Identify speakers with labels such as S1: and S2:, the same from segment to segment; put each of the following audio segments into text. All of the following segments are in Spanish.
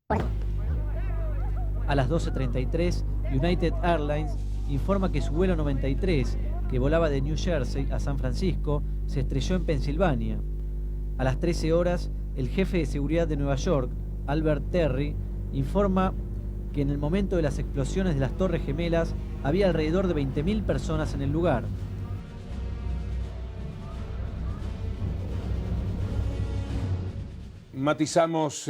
S1: A las 12:33, United Airlines informa que su vuelo 93, que volaba de New Jersey a San Francisco, se estrelló en Pensilvania. A las 13 horas, el jefe de seguridad de Nueva York, Albert Terry, informa que en el momento de las explosiones de las Torres Gemelas había alrededor de 20.000 personas en el lugar.
S2: Matizamos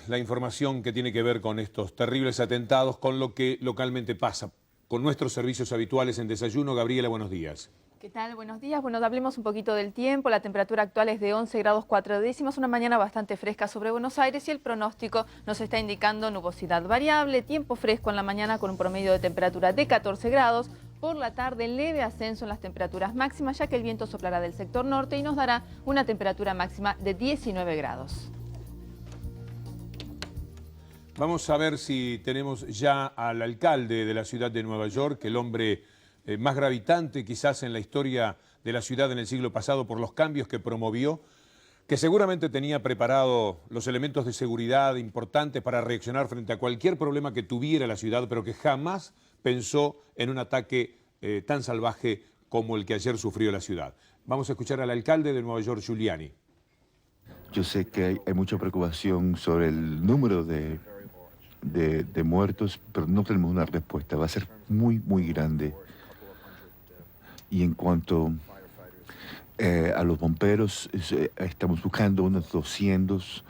S2: la información que tiene que ver con estos terribles atentados, con lo que localmente pasa. Con nuestros servicios habituales en Desayuno, Gabriela, buenos días.
S3: ¿Qué tal? Buenos días. Bueno, hablemos un poquito del tiempo. La temperatura actual es de 11 grados 4 décimas, una mañana bastante fresca sobre Buenos Aires y el pronóstico nos está indicando nubosidad variable, tiempo fresco en la mañana con un promedio de temperatura de 14 grados. Por la tarde, leve ascenso en las temperaturas máximas, ya que el viento soplará del sector norte y nos dará una temperatura máxima de 19 grados.
S2: Vamos a ver si tenemos ya al alcalde de la ciudad de Nueva York, el hombre más gravitante quizás en la historia de la ciudad en el siglo pasado por los cambios que promovió, que seguramente tenía preparado los elementos de seguridad importantes para reaccionar frente a cualquier problema que tuviera la ciudad, pero que jamás pensó en un ataque tan salvaje como el que ayer sufrió la ciudad. Vamos a escuchar al alcalde de Nueva York, Giuliani.
S4: Yo sé que hay mucha preocupación sobre el número de muertos, pero no tenemos una respuesta. Va a ser muy, muy grande. Y en cuanto a los bomberos, estamos buscando unos 200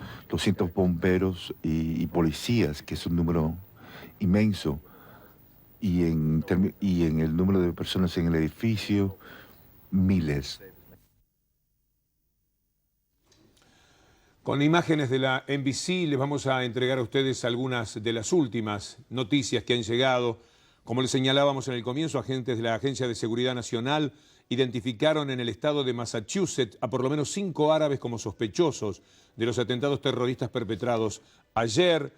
S4: bomberos y policías, que es un número inmenso. Y en el número de personas en el edificio, miles.
S2: Con imágenes de la NBC les vamos a entregar a ustedes algunas de las últimas noticias que han llegado. Como les señalábamos en el comienzo, agentes de la Agencia de Seguridad Nacional identificaron en el estado de Massachusetts a por lo menos 5 árabes como sospechosos de los atentados terroristas perpetrados ayer.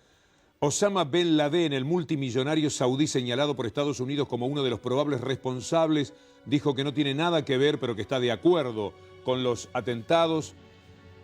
S2: Osama Ben Laden, el multimillonario saudí señalado por Estados Unidos como uno de los probables responsables, dijo que no tiene nada que ver, pero que está de acuerdo con los atentados.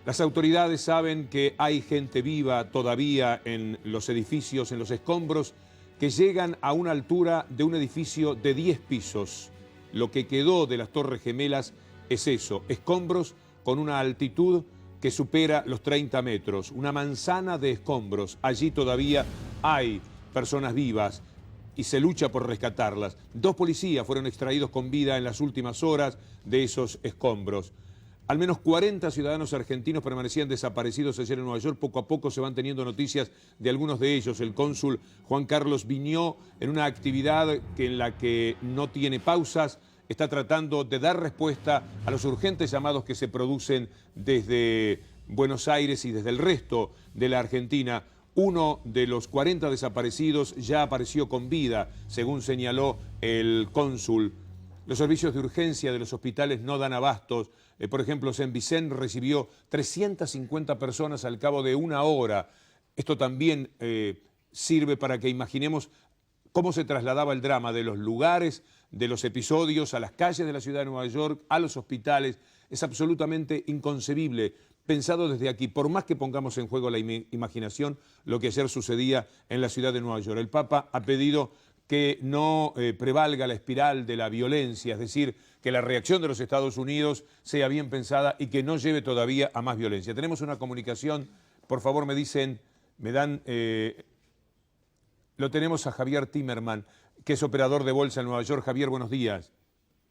S2: Las autoridades saben que hay gente viva todavía en los edificios, en los escombros, que llegan a una altura de un edificio de 10 pisos. Lo que quedó de las Torres Gemelas es eso, escombros con una altitud que supera los 30 metros. Una manzana de escombros. Allí todavía hay personas vivas y se lucha por rescatarlas. 2 policías fueron extraídos con vida en las últimas horas de esos escombros. Al menos 40 ciudadanos argentinos permanecían desaparecidos ayer en Nueva York. Poco a poco se van teniendo noticias de algunos de ellos. El cónsul Juan Carlos Viñó, en una actividad en la que no tiene pausas, está tratando de dar respuesta a los urgentes llamados que se producen desde Buenos Aires y desde el resto de la Argentina. Uno de los 40 desaparecidos ya apareció con vida, según señaló el cónsul. Los servicios de urgencia de los hospitales no dan abastos. Por ejemplo, Saint Vicente recibió 350 personas al cabo de 1 hora. Esto también sirve para que imaginemos cómo se trasladaba el drama de los lugares, de los episodios, a las calles de la ciudad de Nueva York, a los hospitales. Es absolutamente inconcebible, pensado desde aquí, por más que pongamos en juego la imaginación, lo que ayer sucedía en la ciudad de Nueva York. El Papa ha pedido que no prevalga la espiral de la violencia, es decir, que la reacción de los Estados Unidos sea bien pensada y que no lleve todavía a más violencia. Tenemos una comunicación, por favor lo tenemos a Javier Timerman, que es operador de bolsa en Nueva York. Javier, buenos días.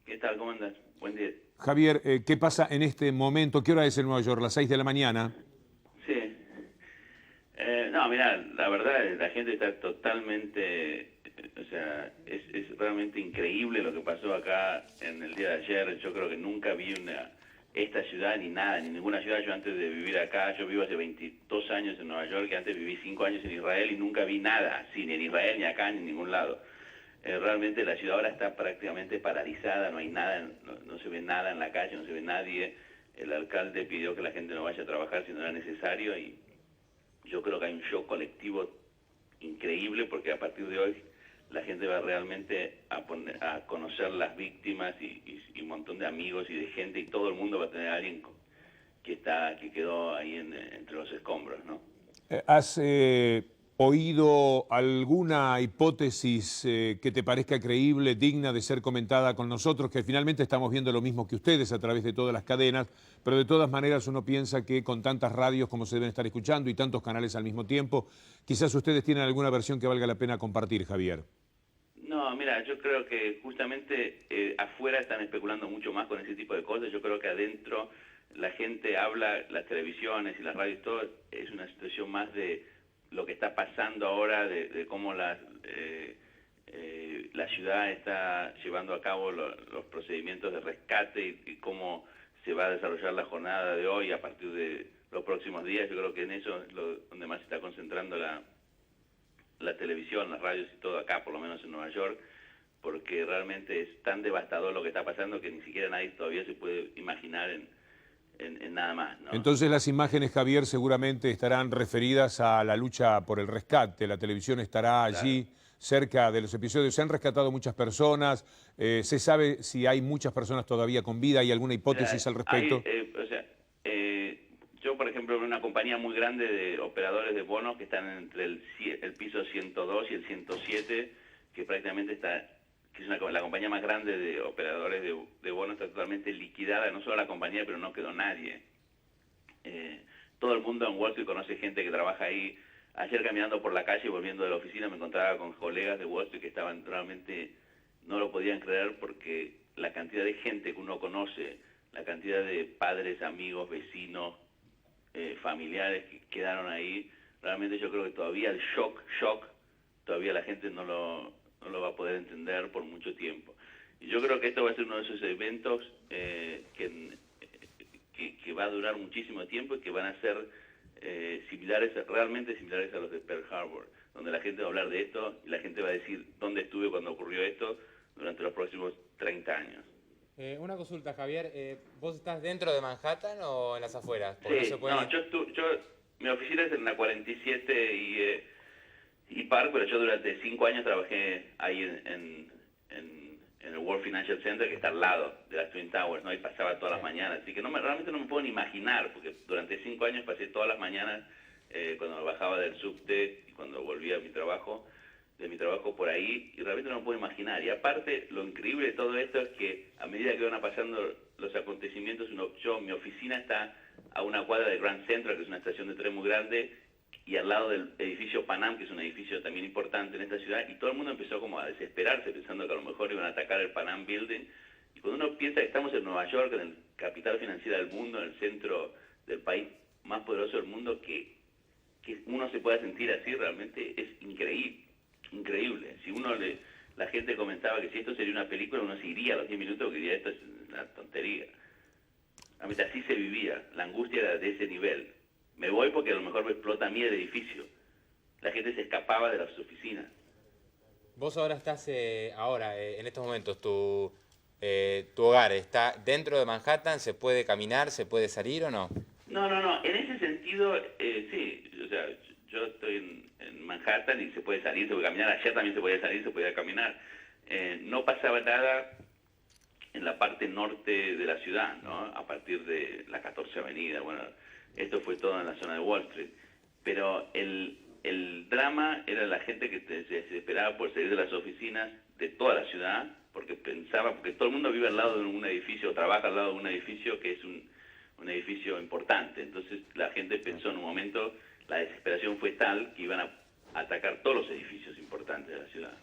S5: ¿Qué tal? ¿Cómo andas? Buen día.
S2: Javier, ¿qué pasa en este momento? ¿Qué hora es en Nueva York? ¿Las 6 de la mañana?
S5: Sí. No, mirá, la verdad, la gente está totalmente... O sea, es realmente increíble lo que pasó acá en el día de ayer. Yo creo que nunca vi esta ciudad ni nada, ni ninguna ciudad. Yo antes de vivir acá, yo vivo hace 22 años en Nueva York, y antes viví 5 años en Israel y nunca vi nada así, ni en Israel, ni acá, ni en ningún lado. Realmente la ciudad ahora está prácticamente paralizada, no hay nada, no se ve nada en la calle, no se ve nadie. El alcalde pidió que la gente no vaya a trabajar si no era necesario, y yo creo que hay un shock colectivo increíble, porque a partir de hoy la gente va realmente a conocer las víctimas y un montón de amigos y de gente, y todo el mundo va a tener a alguien que quedó ahí entre los escombros, ¿no?
S2: Has oído alguna hipótesis que te parezca creíble, digna de ser comentada con nosotros, que finalmente estamos viendo lo mismo que ustedes a través de todas las cadenas, pero de todas maneras uno piensa que con tantas radios como se deben estar escuchando y tantos canales al mismo tiempo, quizás ustedes tienen alguna versión que valga la pena compartir, Javier?
S5: No, mira, yo creo que justamente afuera están especulando mucho más con ese tipo de cosas. Yo creo que adentro la gente habla, las televisiones y las radios, todo es una situación más de lo que está pasando ahora, de cómo la ciudad está llevando a cabo los procedimientos de rescate y cómo se va a desarrollar la jornada de hoy a partir de los próximos días. Yo creo que en eso es donde más se está concentrando la televisión, las radios y todo acá, por lo menos en Nueva York, porque realmente es tan devastador lo que está pasando que ni siquiera nadie todavía se puede imaginar en nada más, ¿no?
S2: Entonces las imágenes, Javier, seguramente estarán referidas a la lucha por el rescate. La televisión estará allí cerca de los episodios. Se han rescatado muchas personas. ¿Se sabe si hay muchas personas todavía con vida? ¿Hay alguna hipótesis al respecto?
S5: Yo, por ejemplo, veo una compañía muy grande de operadores de bonos que están entre el piso 102 y el 107, que prácticamente está, que es la compañía más grande de operadores de bonos, está totalmente liquidada, no solo la compañía, pero no quedó nadie. Todo el mundo en Wall Street conoce gente que trabaja ahí. Ayer caminando por la calle, volviendo de la oficina, me encontraba con colegas de Wall Street que estaban realmente, no lo podían creer porque la cantidad de gente que uno conoce, la cantidad de padres, amigos, vecinos, familiares que quedaron ahí, realmente yo creo que todavía el shock, todavía la gente no lo va a poder entender por mucho tiempo. Y yo creo que esto va a ser uno de esos eventos que va a durar muchísimo tiempo y que van a ser realmente similares a los de Pearl Harbor, donde la gente va a hablar de esto y la gente va a decir dónde estuve cuando ocurrió esto durante los próximos 30 años.
S6: Una consulta, Javier. ¿Vos estás dentro de Manhattan o en las afueras?
S5: Sí, mi oficina es en la 47 y Park, pero yo durante 5 años trabajé ahí en el World Financial Center, que está al lado de las Twin Towers, ¿no? Y pasaba todas las mañanas. Así que realmente no me puedo ni imaginar, porque durante 5 años pasé todas las mañanas cuando bajaba del subte y cuando volvía de mi trabajo por ahí, y realmente no me puedo imaginar. Y aparte, lo increíble de todo esto es que a medida que van pasando los acontecimientos, mi oficina está a una cuadra de Grand Central, que es una estación de tren muy grande, y al lado del edificio Panam, que es un edificio también importante en esta ciudad, y todo el mundo empezó como a desesperarse, pensando que a lo mejor iban a atacar el Panam Building. Y cuando uno piensa que estamos en Nueva York, en el capital financiera del mundo, en el centro del país más poderoso del mundo, que uno se pueda sentir así, realmente es increíble. Si la gente comentaba que si esto sería una película, uno se iría a los 10 minutos porque diría, esto es una tontería. Realmente así se vivía, la angustia era de ese nivel. Me voy porque a lo mejor me explota a mí el edificio. La gente se escapaba de las oficinas.
S6: Vos ahora estás, en estos momentos, tu hogar está dentro de Manhattan, ¿se puede caminar, se puede salir o no?
S5: No, en ese sentido, sí, o sea, yo estoy en Manhattan y se puede salir, se puede caminar. Ayer también se podía salir, se podía caminar. No pasaba nada en la parte norte de la ciudad, ¿no? A partir de la 14 Avenida, bueno, esto fue todo en la zona de Wall Street. Pero el drama era la gente que se desesperaba por salir de las oficinas de toda la ciudad, porque todo el mundo vive al lado de un edificio, trabaja al lado de un edificio que es un edificio importante. Entonces la gente pensó en un momento, la desesperación fue tal que iban a atacar todos los edificios importantes de la ciudad.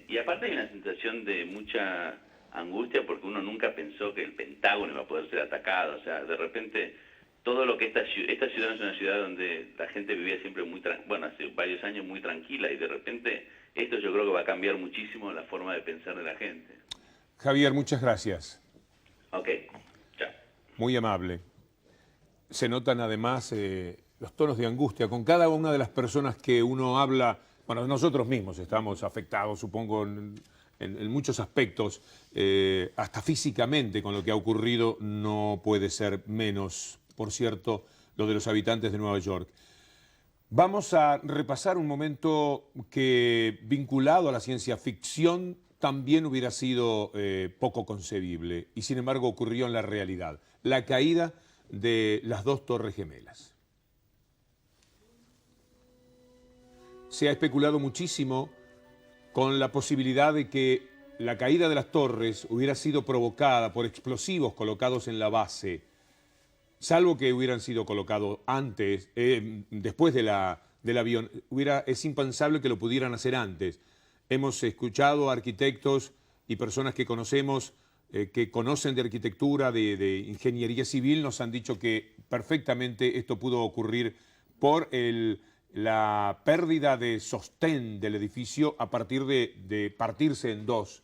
S5: Y aparte hay una sensación de mucha angustia porque uno nunca pensó que el Pentágono iba a poder ser atacado. O sea, de repente todo lo que esta ciudad es una ciudad donde la gente vivía siempre hace varios años muy tranquila, y de repente esto yo creo que va a cambiar muchísimo la forma de pensar de la gente.
S2: Javier, muchas gracias.
S5: Ok, chao.
S2: Muy amable. Se notan además los tonos de angustia con cada una de las personas que uno habla. Bueno, nosotros mismos estamos afectados, supongo, en muchos aspectos, hasta físicamente, con lo que ha ocurrido. No puede ser menos, por cierto, lo de los habitantes de Nueva York. Vamos a repasar un momento que, vinculado a la ciencia ficción, también hubiera sido poco concebible, y sin embargo ocurrió en la realidad: la caída de las dos Torres Gemelas. se ha especulado muchísimo con la posibilidad de que la caída de las torres hubiera sido provocada por explosivos colocados en la base, salvo que hubieran sido colocados antes, después del avión. Es impensable que lo pudieran hacer antes. Hemos escuchado a arquitectos y personas que conocemos, que conocen de arquitectura, de ingeniería civil, nos han dicho que perfectamente esto pudo ocurrir por la pérdida de sostén del edificio a partir de partirse en dos,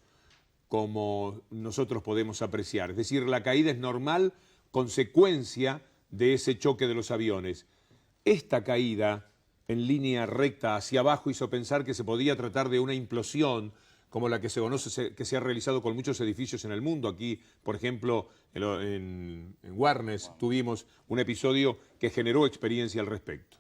S2: como nosotros podemos apreciar. Es decir, la caída es normal, consecuencia de ese choque de los aviones. Esta caída en línea recta hacia abajo hizo pensar que se podía tratar de una implosión como la que se conoce, que se ha realizado con muchos edificios en el mundo. Aquí, por ejemplo, en Warnes tuvimos un episodio que generó experiencia al respecto.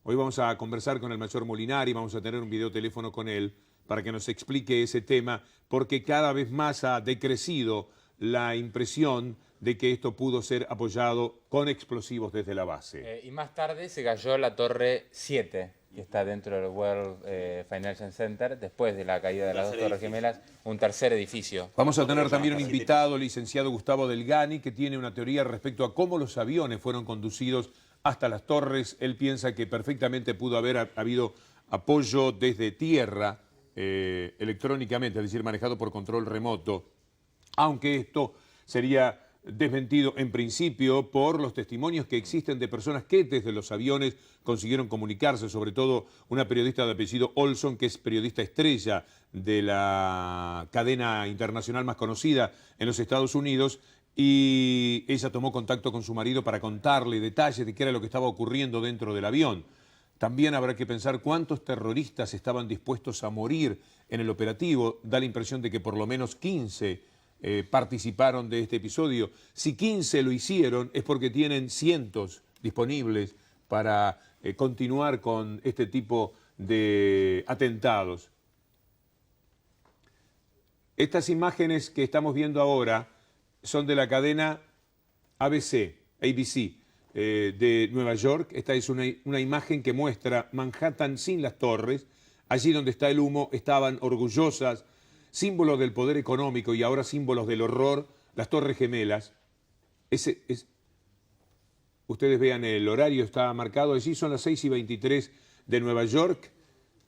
S2: Hoy vamos a conversar con el mayor Molinari, vamos a tener un videoteléfono con él para que nos explique ese tema, porque cada vez más ha decrecido la impresión de que esto pudo ser apoyado con explosivos desde la base.
S6: Y más tarde se cayó la Torre 7, que está dentro del World Financial Center, después de la caída de las dos Torres Gemelas, un tercer edificio.
S2: Vamos a tener también un invitado, el licenciado Gustavo Delgani, que tiene una teoría respecto a cómo los aviones fueron conducidos hasta las torres. Él piensa que perfectamente pudo haber habido apoyo desde tierra, electrónicamente, es decir, manejado por control remoto, aunque esto sería desmentido en principio por los testimonios que existen de personas que desde los aviones consiguieron comunicarse, sobre todo una periodista de apellido Olson, que es periodista estrella de la cadena internacional más conocida en los Estados Unidos, y ella tomó contacto con su marido para contarle detalles de qué era lo que estaba ocurriendo dentro del avión. También habrá que pensar cuántos terroristas estaban dispuestos a morir en el operativo. Da la impresión de que por lo menos 15 participaron de este episodio. Si 15 lo hicieron es porque tienen cientos disponibles para continuar con este tipo de atentados. Estas imágenes que estamos viendo ahora son de la cadena ABC, de Nueva York. Esta es una imagen que muestra Manhattan sin las torres. Allí donde está el humo estaban orgullosas, símbolos del poder económico y ahora símbolos del horror, las Torres Gemelas. Ustedes vean, el horario está marcado allí, son las 6:23 de Nueva York.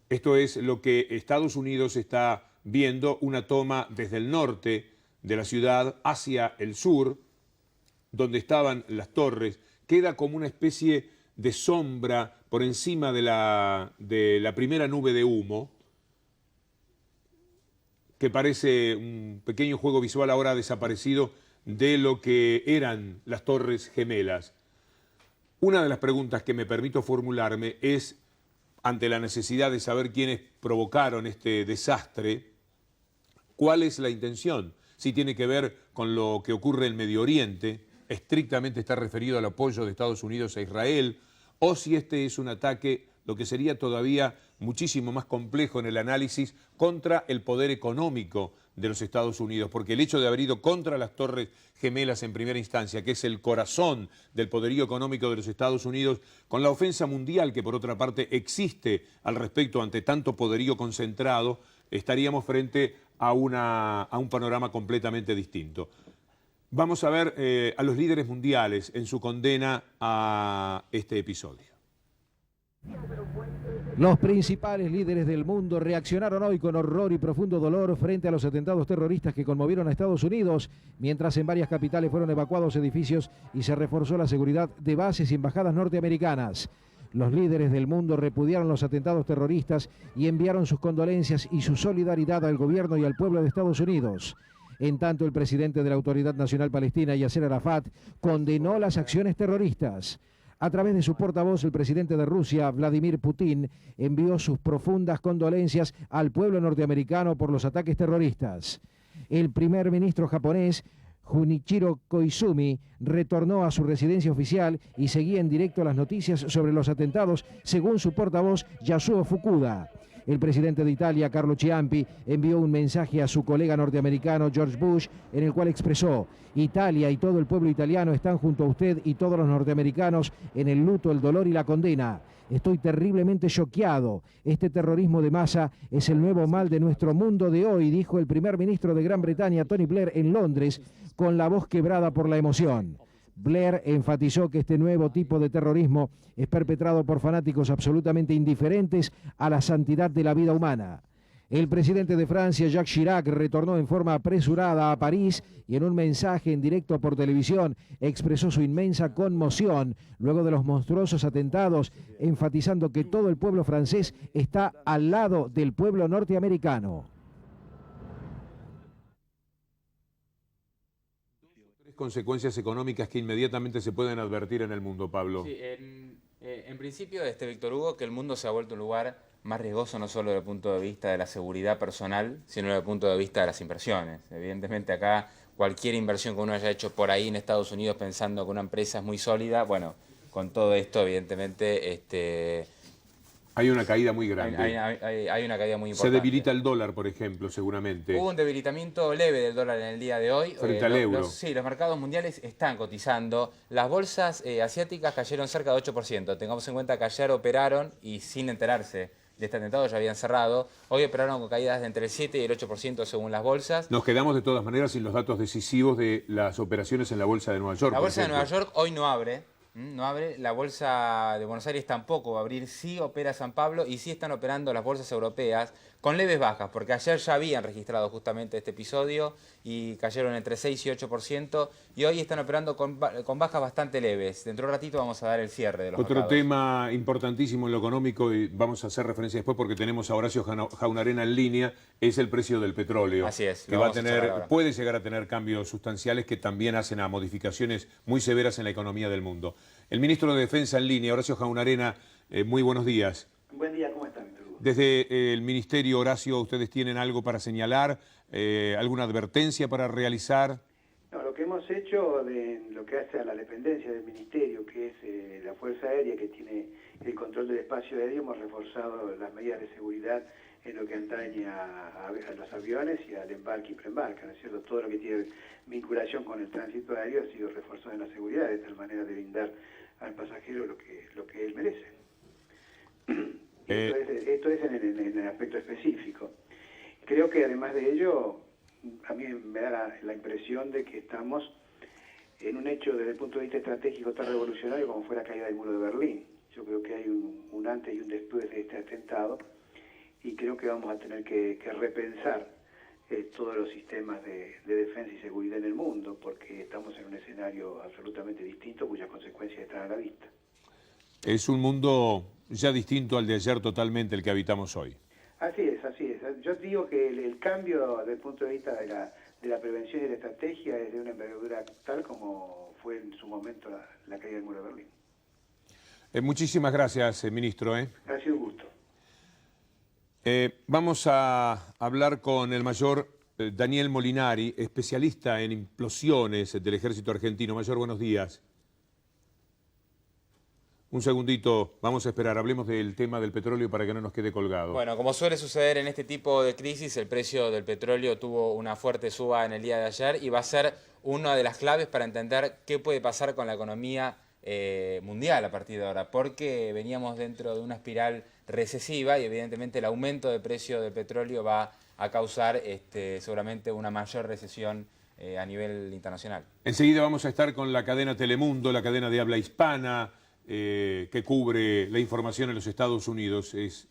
S2: Esto es lo que Estados Unidos está viendo, una toma desde el norte de la ciudad hacia el sur, donde estaban las torres. Queda como una especie de sombra por encima de la primera nube de humo, que parece un pequeño juego visual ahora desaparecido de lo que eran las Torres Gemelas. Una de las preguntas que me permito formularme es, ante la necesidad de saber quiénes provocaron este desastre, ¿cuál es la intención? Si tiene que ver con lo que ocurre en Medio Oriente, estrictamente está referido al apoyo de Estados Unidos a Israel, o si este es un ataque, lo que sería todavía muchísimo más complejo en el análisis, contra el poder económico de los Estados Unidos, porque el hecho de haber ido contra las Torres Gemelas en primera instancia, que es el corazón del poderío económico de los Estados Unidos, con la ofensa mundial que por otra parte existe al respecto ante tanto poderío concentrado, estaríamos frente a un panorama completamente distinto. Vamos a ver a los líderes mundiales en su condena a este episodio.
S7: Los principales líderes del mundo reaccionaron hoy con horror y profundo dolor frente a los atentados terroristas que conmovieron a Estados Unidos, mientras en varias capitales fueron evacuados edificios y se reforzó la seguridad de bases y embajadas norteamericanas. Los líderes del mundo repudiaron los atentados terroristas y enviaron sus condolencias y su solidaridad al gobierno y al pueblo de Estados Unidos. En tanto, el presidente de la Autoridad Nacional Palestina, Yasser Arafat, condenó las acciones terroristas. A través de su portavoz, el presidente de Rusia, Vladimir Putin, envió sus profundas condolencias al pueblo norteamericano por los ataques terroristas. El primer ministro japonés, Junichiro Koizumi, retornó a su residencia oficial y seguía en directo las noticias sobre los atentados, según su portavoz, Yasuo Fukuda. El presidente de Italia, Carlo Ciampi, envió un mensaje a su colega norteamericano George Bush, en el cual expresó: Italia y todo el pueblo italiano están junto a usted y todos los norteamericanos en el luto, el dolor y la condena. Estoy terriblemente choqueado. Este terrorismo de masa es el nuevo mal de nuestro mundo de hoy, dijo el primer ministro de Gran Bretaña, Tony Blair, en Londres, con la voz quebrada por la emoción. Blair enfatizó que este nuevo tipo de terrorismo es perpetrado por fanáticos absolutamente indiferentes a la santidad de la vida humana. El presidente de Francia, Jacques Chirac, retornó en forma apresurada a París y en un mensaje en directo por televisión expresó su inmensa conmoción luego de los monstruosos atentados, enfatizando que todo el pueblo francés está al lado del pueblo norteamericano.
S2: Tres consecuencias económicas que inmediatamente se pueden advertir en el mundo, Pablo.
S6: Sí, en principio, Víctor Hugo, que el mundo se ha vuelto un lugar más riesgoso no solo desde el punto de vista de la seguridad personal, sino desde el punto de vista de las inversiones. Evidentemente acá cualquier inversión que uno haya hecho por ahí en Estados Unidos pensando que una empresa es muy sólida, bueno, con todo esto evidentemente
S2: hay una caída muy grande.
S6: Hay una caída muy importante.
S2: Se debilita el dólar, por ejemplo, seguramente.
S6: Hubo un debilitamiento leve del dólar en el día de hoy.
S2: Frente al euro.
S6: Sí, los mercados mundiales están cotizando. Las bolsas asiáticas cayeron cerca de 8%. Tengamos en cuenta que ayer operaron y sin enterarse de este atentado ya habían cerrado. Hoy operaron con caídas de entre el 7 y el 8% según las bolsas.
S2: Nos quedamos de todas maneras sin los datos decisivos de las operaciones en la Bolsa de Nueva York.
S6: La Bolsa de Nueva York hoy no abre. No abre, la Bolsa de Buenos Aires tampoco va a abrir, sí opera San Pablo y sí están operando las bolsas europeas con leves bajas, porque ayer ya habían registrado justamente este episodio y cayeron entre 6 y 8% y hoy están operando con bajas bastante leves. Dentro de un ratito vamos a dar el cierre de los mercados.
S2: Otro tema importantísimo en lo económico, y vamos a hacer referencia después porque tenemos a Horacio Jaunarena en línea, es el precio del petróleo.
S6: Así es.
S2: Que puede llegar a tener cambios sustanciales que también hacen a modificaciones muy severas en la economía del mundo. El ministro de Defensa en línea, Horacio Jaunarena, muy buenos días.
S8: Buen día, ¿cómo están?
S2: Desde el Ministerio, Horacio, ¿ustedes tienen algo para señalar? ¿Alguna advertencia para realizar?
S8: No, lo que hemos hecho de lo que hace a la dependencia del Ministerio, que es la Fuerza Aérea, que tiene el control del espacio aéreo, hemos reforzado las medidas de seguridad en lo que atañe a los aviones y al embarque y preembarque, ¿no es cierto? Todo lo que tiene vinculación con el tránsito aéreo ha sido reforzado en la seguridad, de tal manera de brindar al pasajero lo que él merece. Esto es en el aspecto específico. Creo que además de ello, a mí me da la impresión de que estamos en un hecho desde el punto de vista estratégico tan revolucionario como fue la caída del muro de Berlín. Yo creo que hay un antes y un después de este atentado y creo que vamos a tener que repensar todos los sistemas de defensa y seguridad en el mundo, porque estamos en un escenario absolutamente distinto cuyas consecuencias están a la vista. Es un mundo ya distinto al de ayer totalmente, el que habitamos hoy. Así es, así es. Yo digo que el cambio desde el punto de vista de la prevención y de la estrategia es de una envergadura tal como fue en su momento la caída del muro de Berlín.
S2: Muchísimas gracias, ministro.
S8: Ha sido un gusto.
S2: Vamos a hablar con el mayor Daniel Molinari, especialista en implosiones del ejército argentino. Mayor, buenos días. Un segundito, vamos a esperar, hablemos del tema del petróleo para que no nos quede colgado.
S6: Bueno, como suele suceder en este tipo de crisis, el precio del petróleo tuvo una fuerte suba en el día de ayer y va a ser una de las claves para entender qué puede pasar con la economía mundial a partir de ahora, porque veníamos dentro de una espiral recesiva y evidentemente el aumento del precio del petróleo va a causar seguramente una mayor recesión a nivel internacional.
S2: Enseguida vamos a estar con la cadena Telemundo, la cadena de habla hispana, que cubre la información en los Estados Unidos. Es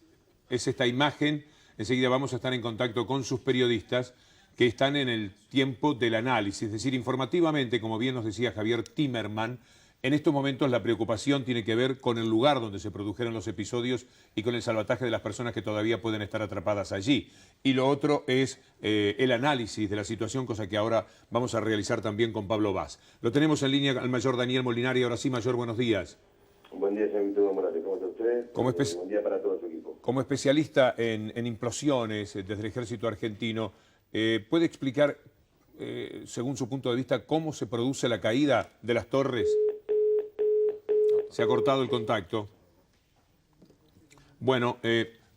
S2: esta imagen. Enseguida vamos a estar en contacto con sus periodistas que están en el tiempo del análisis, es decir, informativamente, como bien nos decía Javier Timerman, en estos momentos la preocupación tiene que ver con el lugar donde se produjeron los episodios y con el salvataje de las personas que todavía pueden estar atrapadas allí. Y lo otro es el análisis de la situación, cosa que ahora vamos a realizar también con Pablo Vaz. Lo tenemos en línea al mayor Daniel Molinari. Ahora sí, mayor, buenos días.
S9: Buen día, señor Víctor Morales. ¿Cómo está usted? Buen día para todo su equipo.
S2: Como especialista en implosiones desde el ejército argentino, ¿puede explicar, según su punto de vista, cómo se produce la caída de las torres? Se ha cortado el contacto. Bueno,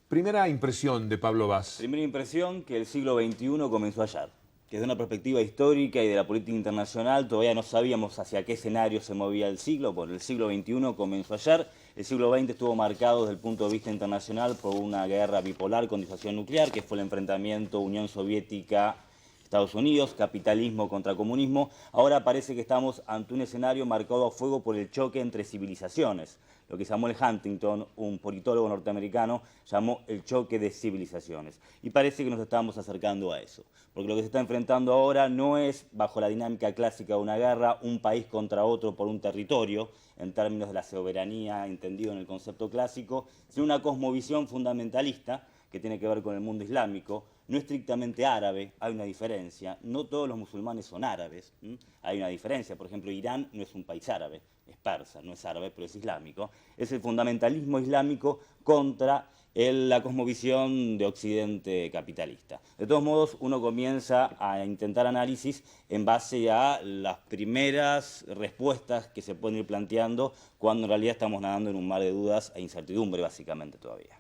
S2: Primera impresión de Pablo Vaz.
S10: Primera impresión que el siglo XXI comenzó ayer. Que desde una perspectiva histórica y de la política internacional todavía no sabíamos hacia qué escenario se movía el siglo. Bueno, el siglo XXI comenzó ayer. El siglo XX estuvo marcado desde el punto de vista internacional por una guerra bipolar con disuasión nuclear, que fue el enfrentamiento Unión Soviética Estados Unidos, capitalismo contra comunismo. Ahora parece que estamos ante un escenario marcado a fuego por el choque entre civilizaciones. Lo que Samuel Huntington, un politólogo norteamericano, llamó el choque de civilizaciones. Y parece que nos estamos acercando a eso. Porque lo que se está enfrentando ahora no es, bajo la dinámica clásica de una guerra, un país contra otro por un territorio, en términos de la soberanía entendido en el concepto clásico, sino una cosmovisión fundamentalista que tiene que ver con el mundo islámico, no estrictamente árabe, hay una diferencia, no todos los musulmanes son árabes, hay una diferencia, por ejemplo, Irán no es un país árabe, es persa, no es árabe, pero es islámico, es el fundamentalismo islámico contra la cosmovisión de Occidente capitalista. De todos modos, uno comienza a intentar análisis en base a las primeras respuestas que se pueden ir planteando cuando en realidad estamos nadando en un mar de dudas e incertidumbre básicamente todavía.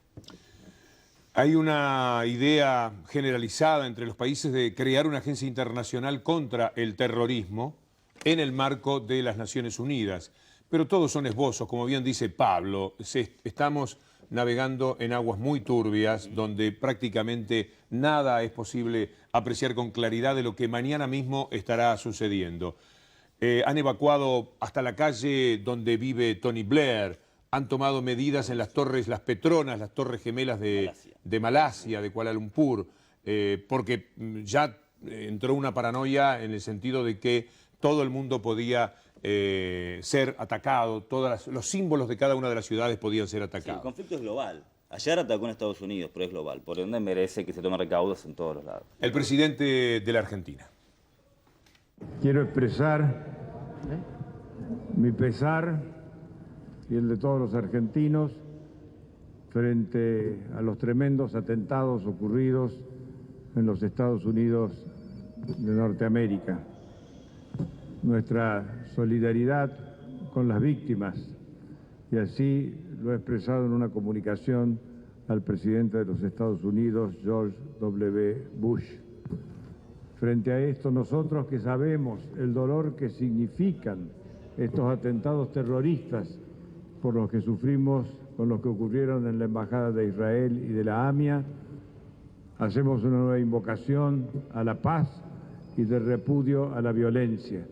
S2: Hay una idea generalizada entre los países de crear una agencia internacional contra el terrorismo en el marco de las Naciones Unidas. Pero todos son esbozos, como bien dice Pablo. Estamos navegando en aguas muy turbias, donde prácticamente nada es posible apreciar con claridad de lo que mañana mismo estará sucediendo. Han evacuado hasta la calle donde vive Tony Blair. Han tomado medidas en las torres, las Petronas, las torres gemelas de Malasia, de Kuala Lumpur, porque ya entró una paranoia en el sentido de que todo el mundo podía ser atacado, los símbolos de cada una de las ciudades podían ser atacados.
S10: Sí, el conflicto es global. Ayer atacó en Estados Unidos, pero es global, por ende merece que se tomen recaudos en todos los lados.
S2: El presidente de la Argentina.
S11: Quiero expresar mi pesar y el de todos los argentinos frente a los tremendos atentados ocurridos en los Estados Unidos de Norteamérica. Nuestra solidaridad con las víctimas, y así lo he expresado en una comunicación al presidente de los Estados Unidos, George W. Bush. Frente a esto, nosotros que sabemos el dolor que significan estos atentados terroristas por los que sufrimos con los que ocurrieron en la Embajada de Israel y de la AMIA, hacemos una nueva invocación a la paz y de repudio a la violencia.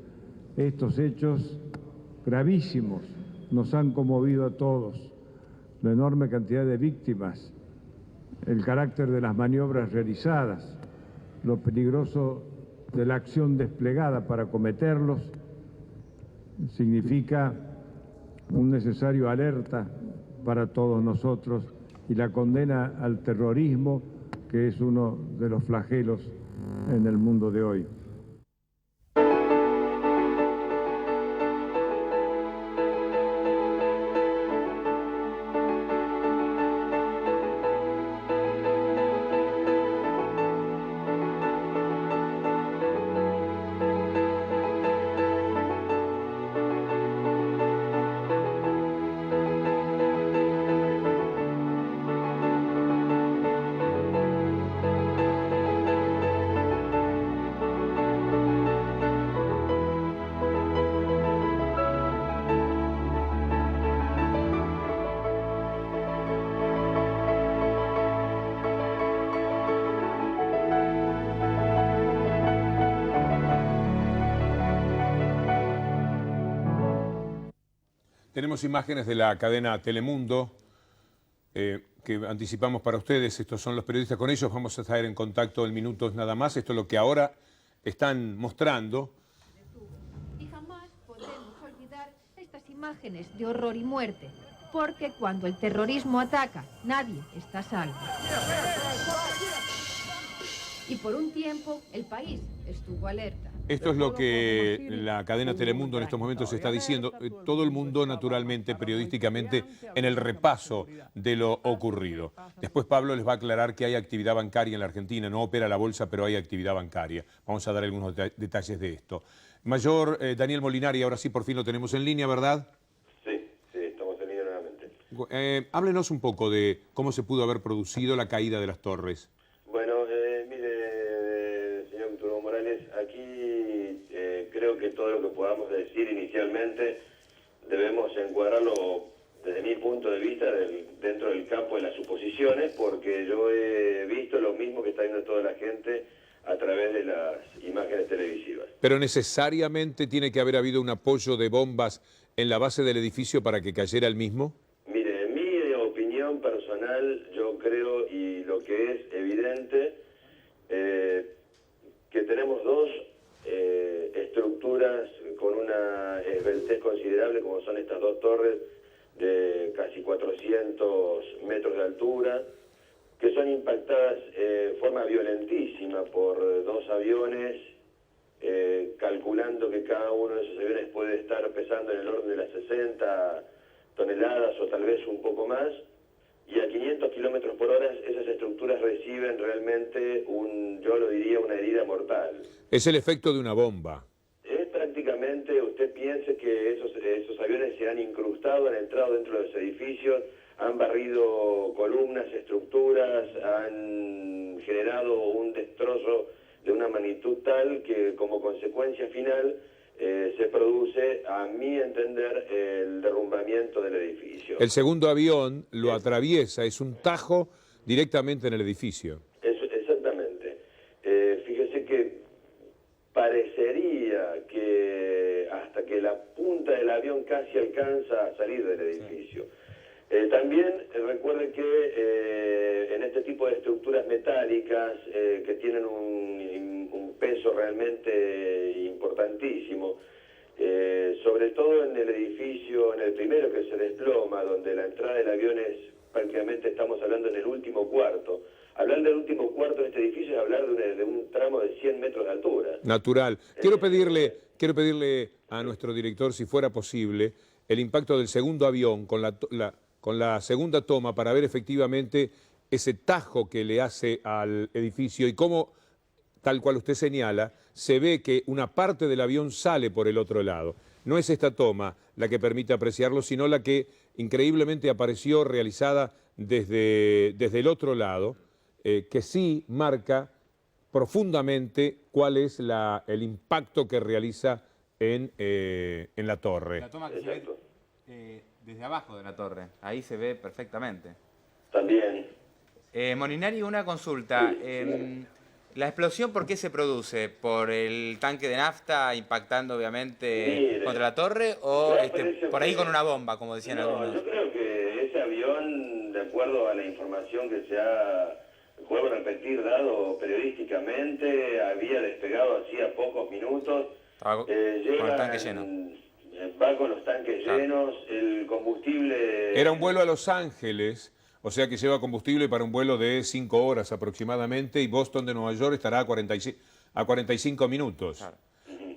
S11: Estos hechos gravísimos nos han conmovido a todos. La enorme cantidad de víctimas, el carácter de las maniobras realizadas, lo peligroso de la acción desplegada para cometerlos, significa un necesario alerta para todos nosotros y la condena al terrorismo, que es uno de los flagelos en el mundo de hoy.
S2: Tenemos imágenes de la cadena Telemundo que anticipamos para ustedes. Estos son los periodistas, con ellos vamos a estar en contacto en minutos nada más. Esto es lo que ahora están mostrando.
S12: Y jamás podremos olvidar estas imágenes de horror y muerte, porque cuando el terrorismo ataca, nadie está a salvo. Y por un tiempo el país estuvo alerta.
S2: Esto es lo que la cadena Telemundo en estos momentos está diciendo. Todo el mundo, naturalmente, periodísticamente, en el repaso de lo ocurrido. Después Pablo les va a aclarar que hay actividad bancaria en la Argentina. No opera la bolsa, pero hay actividad bancaria. Vamos a dar algunos detalles de esto. Mayor Daniel Molinari, ahora sí por fin lo tenemos en línea, ¿verdad?
S9: Sí, estamos en línea nuevamente.
S2: Háblenos un poco de cómo se pudo haber producido la caída de las torres.
S9: Bueno, mire, señor Evo Morales, aquí creo que todo lo que podamos decir inicialmente debemos encuadrarlo desde mi punto de vista dentro del campo de las suposiciones, porque yo he visto lo mismo que está viendo toda la gente a través de las imágenes televisivas.
S2: ¿Pero necesariamente tiene que haber habido un apoyo de bombas en la base del edificio para que cayera el mismo?
S9: Mire, en mi opinión personal, yo creo, y lo que es evidente, que tenemos dos estructuras con una esbeltez considerable, como son estas dos torres de casi 400 metros de altura, que son impactadas de forma violentísima por dos aviones, calculando que cada uno de esos aviones puede estar pesando en el orden de las 60 toneladas o tal vez un poco más, y a 500 kilómetros por hora esas estructuras reciben realmente yo lo diría, una herida mortal.
S2: Es el efecto de una bomba.
S9: Es prácticamente, usted piense que esos aviones se han incrustado, han entrado dentro de los edificios, han barrido columnas, estructuras, han generado un destrozo de una magnitud tal que como consecuencia final se produce, a mi entender, el derrumbamiento del edificio.
S2: El segundo avión lo atraviesa, es un tajo directamente en el edificio.
S9: Exactamente. Fíjese que parecería que hasta que la punta del avión casi alcanza a salir del edificio. También recuerde que en este tipo de estructuras metálicas que tienen un peso realmente importantísimo, sobre todo en el edificio, en el primero que se desploma, donde la entrada del avión es prácticamente, estamos hablando en el último cuarto. Hablar del último cuarto de este edificio es hablar de un tramo de 100 metros de altura.
S2: Natural. Quiero pedirle a nuestro director, si fuera posible, el impacto del segundo avión con la segunda toma para ver efectivamente ese tajo que le hace al edificio y cómo, tal cual usted señala, se ve que una parte del avión sale por el otro lado. No es esta toma la que permite apreciarlo, sino la que increíblemente apareció realizada desde el otro lado, que sí marca profundamente cuál es el impacto que realiza en la torre.
S6: La toma que se ve desde abajo de la torre, ahí se ve perfectamente.
S9: También.
S6: Molinari, una consulta. ¿La explosión por qué se produce? ¿Por el tanque de nafta impactando obviamente contra la torre o por ahí con una bomba, como decían algunos?
S9: Yo creo que ese avión, de acuerdo a la información que se ha, vuelvo a repetir, dado periodísticamente, había despegado hacía pocos minutos.
S6: Con el tanque lleno.
S9: Va con los tanques llenos, el combustible...
S2: Era un vuelo a Los Ángeles, o sea que lleva combustible para un vuelo de 5 horas aproximadamente, y Boston de Nueva York estará a 45 minutos. Claro.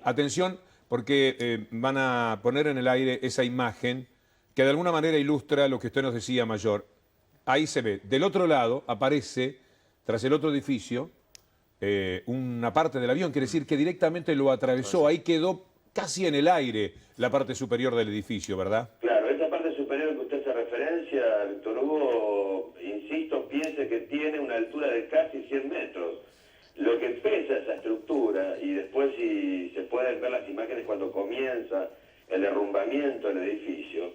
S2: Atención, porque van a poner en el aire esa imagen que de alguna manera ilustra lo que usted nos decía, Mayor. Ahí se ve, del otro lado aparece, tras el otro edificio, una parte del avión, quiere decir que directamente lo atravesó, ahí quedó casi en el aire la parte superior del edificio, ¿verdad?
S9: Claro, esa parte superior que usted hace referencia, Víctor Hugo, insisto, piense que tiene una altura de casi 100 metros. Lo que pesa esa estructura, y después si se pueden ver las imágenes cuando comienza el derrumbamiento del edificio,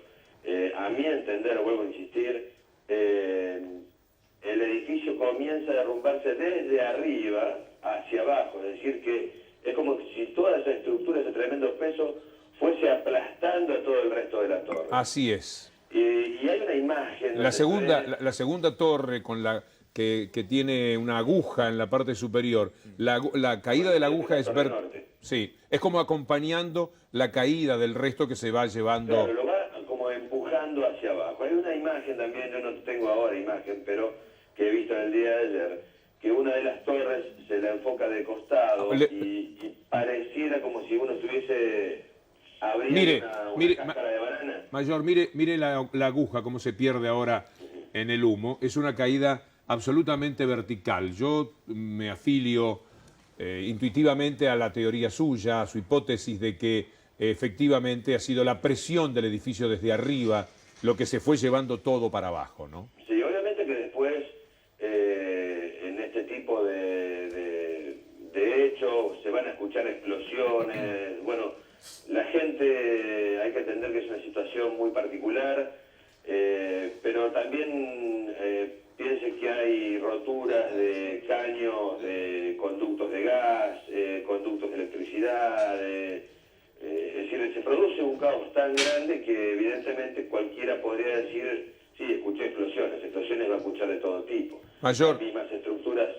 S9: a mi entender, vuelvo a insistir, el edificio comienza a derrumbarse desde arriba hacia abajo, es decir que es como si toda esa estructura, ese tremendo peso, fuese aplastando a todo el resto de la torre.
S2: Así es.
S9: Y hay una imagen...
S2: La segunda torre con que tiene una aguja en la parte superior, la caída de la aguja es sí, es como acompañando la caída del resto que se va llevando.
S9: Claro, lo va como empujando hacia abajo. Hay una imagen también, yo no tengo ahora imagen, pero que he visto en el día de ayer, que una de las torres se la enfoca de costado y pareciera como si uno estuviese abriendo una cáscara de banana.
S2: Mayor, mire la aguja, cómo se pierde ahora en el humo. Es una caída absolutamente vertical. Yo me afilio intuitivamente a la teoría suya, a su hipótesis de que efectivamente ha sido la presión del edificio desde arriba lo que se fue llevando todo para abajo, ¿no?
S9: Sí, obviamente que después, en este tipo de hechos, se van a escuchar explosiones. Bueno, la gente, hay que entender que es una situación muy particular, pero también piensen que hay roturas de caños, de conductos de gas, conductos de electricidad, es decir, se produce un caos tan grande que evidentemente cualquiera podría decir, sí, escuché explosiones va a escuchar de todo tipo.
S2: Mayor.
S9: Las mismas estructuras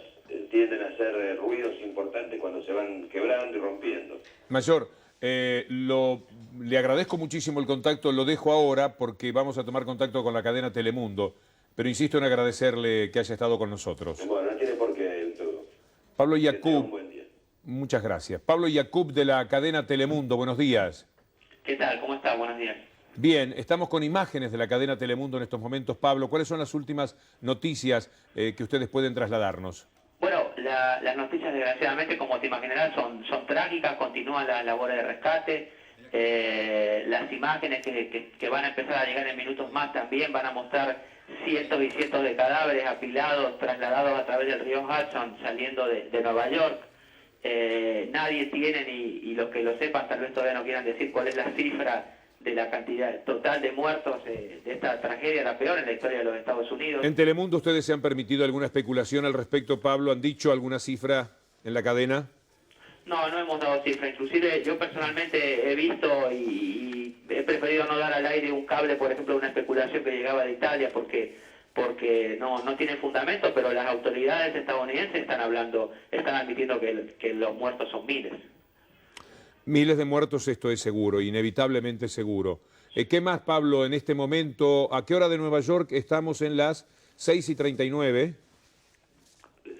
S9: tienden a hacer ruidos importantes cuando se van quebrando y rompiendo.
S2: Mayor, le agradezco muchísimo el contacto, lo dejo ahora porque vamos a tomar contacto con la cadena Telemundo, pero insisto en agradecerle que haya estado con nosotros.
S9: Bueno, no tiene por qué el todo.
S2: Pablo
S9: Que tenga
S2: Yacoub,
S9: un buen día.
S2: muchas gracias. Pablo Yacoub de la cadena Telemundo, buenos días.
S13: ¿Qué tal? ¿Cómo está? Buenos días.
S2: Bien, estamos con imágenes de la cadena Telemundo en estos momentos. Pablo, ¿cuáles son las últimas noticias que ustedes pueden trasladarnos?
S13: Bueno, las noticias desgraciadamente, como te imaginarás, son trágicas, continúan las labores de rescate. Las imágenes que van a empezar a llegar en minutos más también van a mostrar cientos y cientos de cadáveres apilados, trasladados a través del río Hudson, saliendo de Nueva York. Nadie tiene, y los que lo sepan tal vez todavía no quieran decir cuál es la cifra de la cantidad total de muertos de esta tragedia, la peor en la historia de los Estados Unidos.
S2: ¿En Telemundo ustedes se han permitido alguna especulación al respecto, Pablo? ¿Han dicho alguna cifra en la cadena?
S13: No, no hemos dado cifra. Inclusive yo personalmente he visto y he preferido no dar al aire un cable, por ejemplo, de una especulación que llegaba de Italia, porque no tiene fundamento, pero las autoridades estadounidenses están admitiendo que los muertos son miles.
S2: Miles de muertos, esto es seguro, inevitablemente seguro. ¿Qué más, Pablo, en este momento? ¿A qué hora de Nueva York estamos? En las 6:39.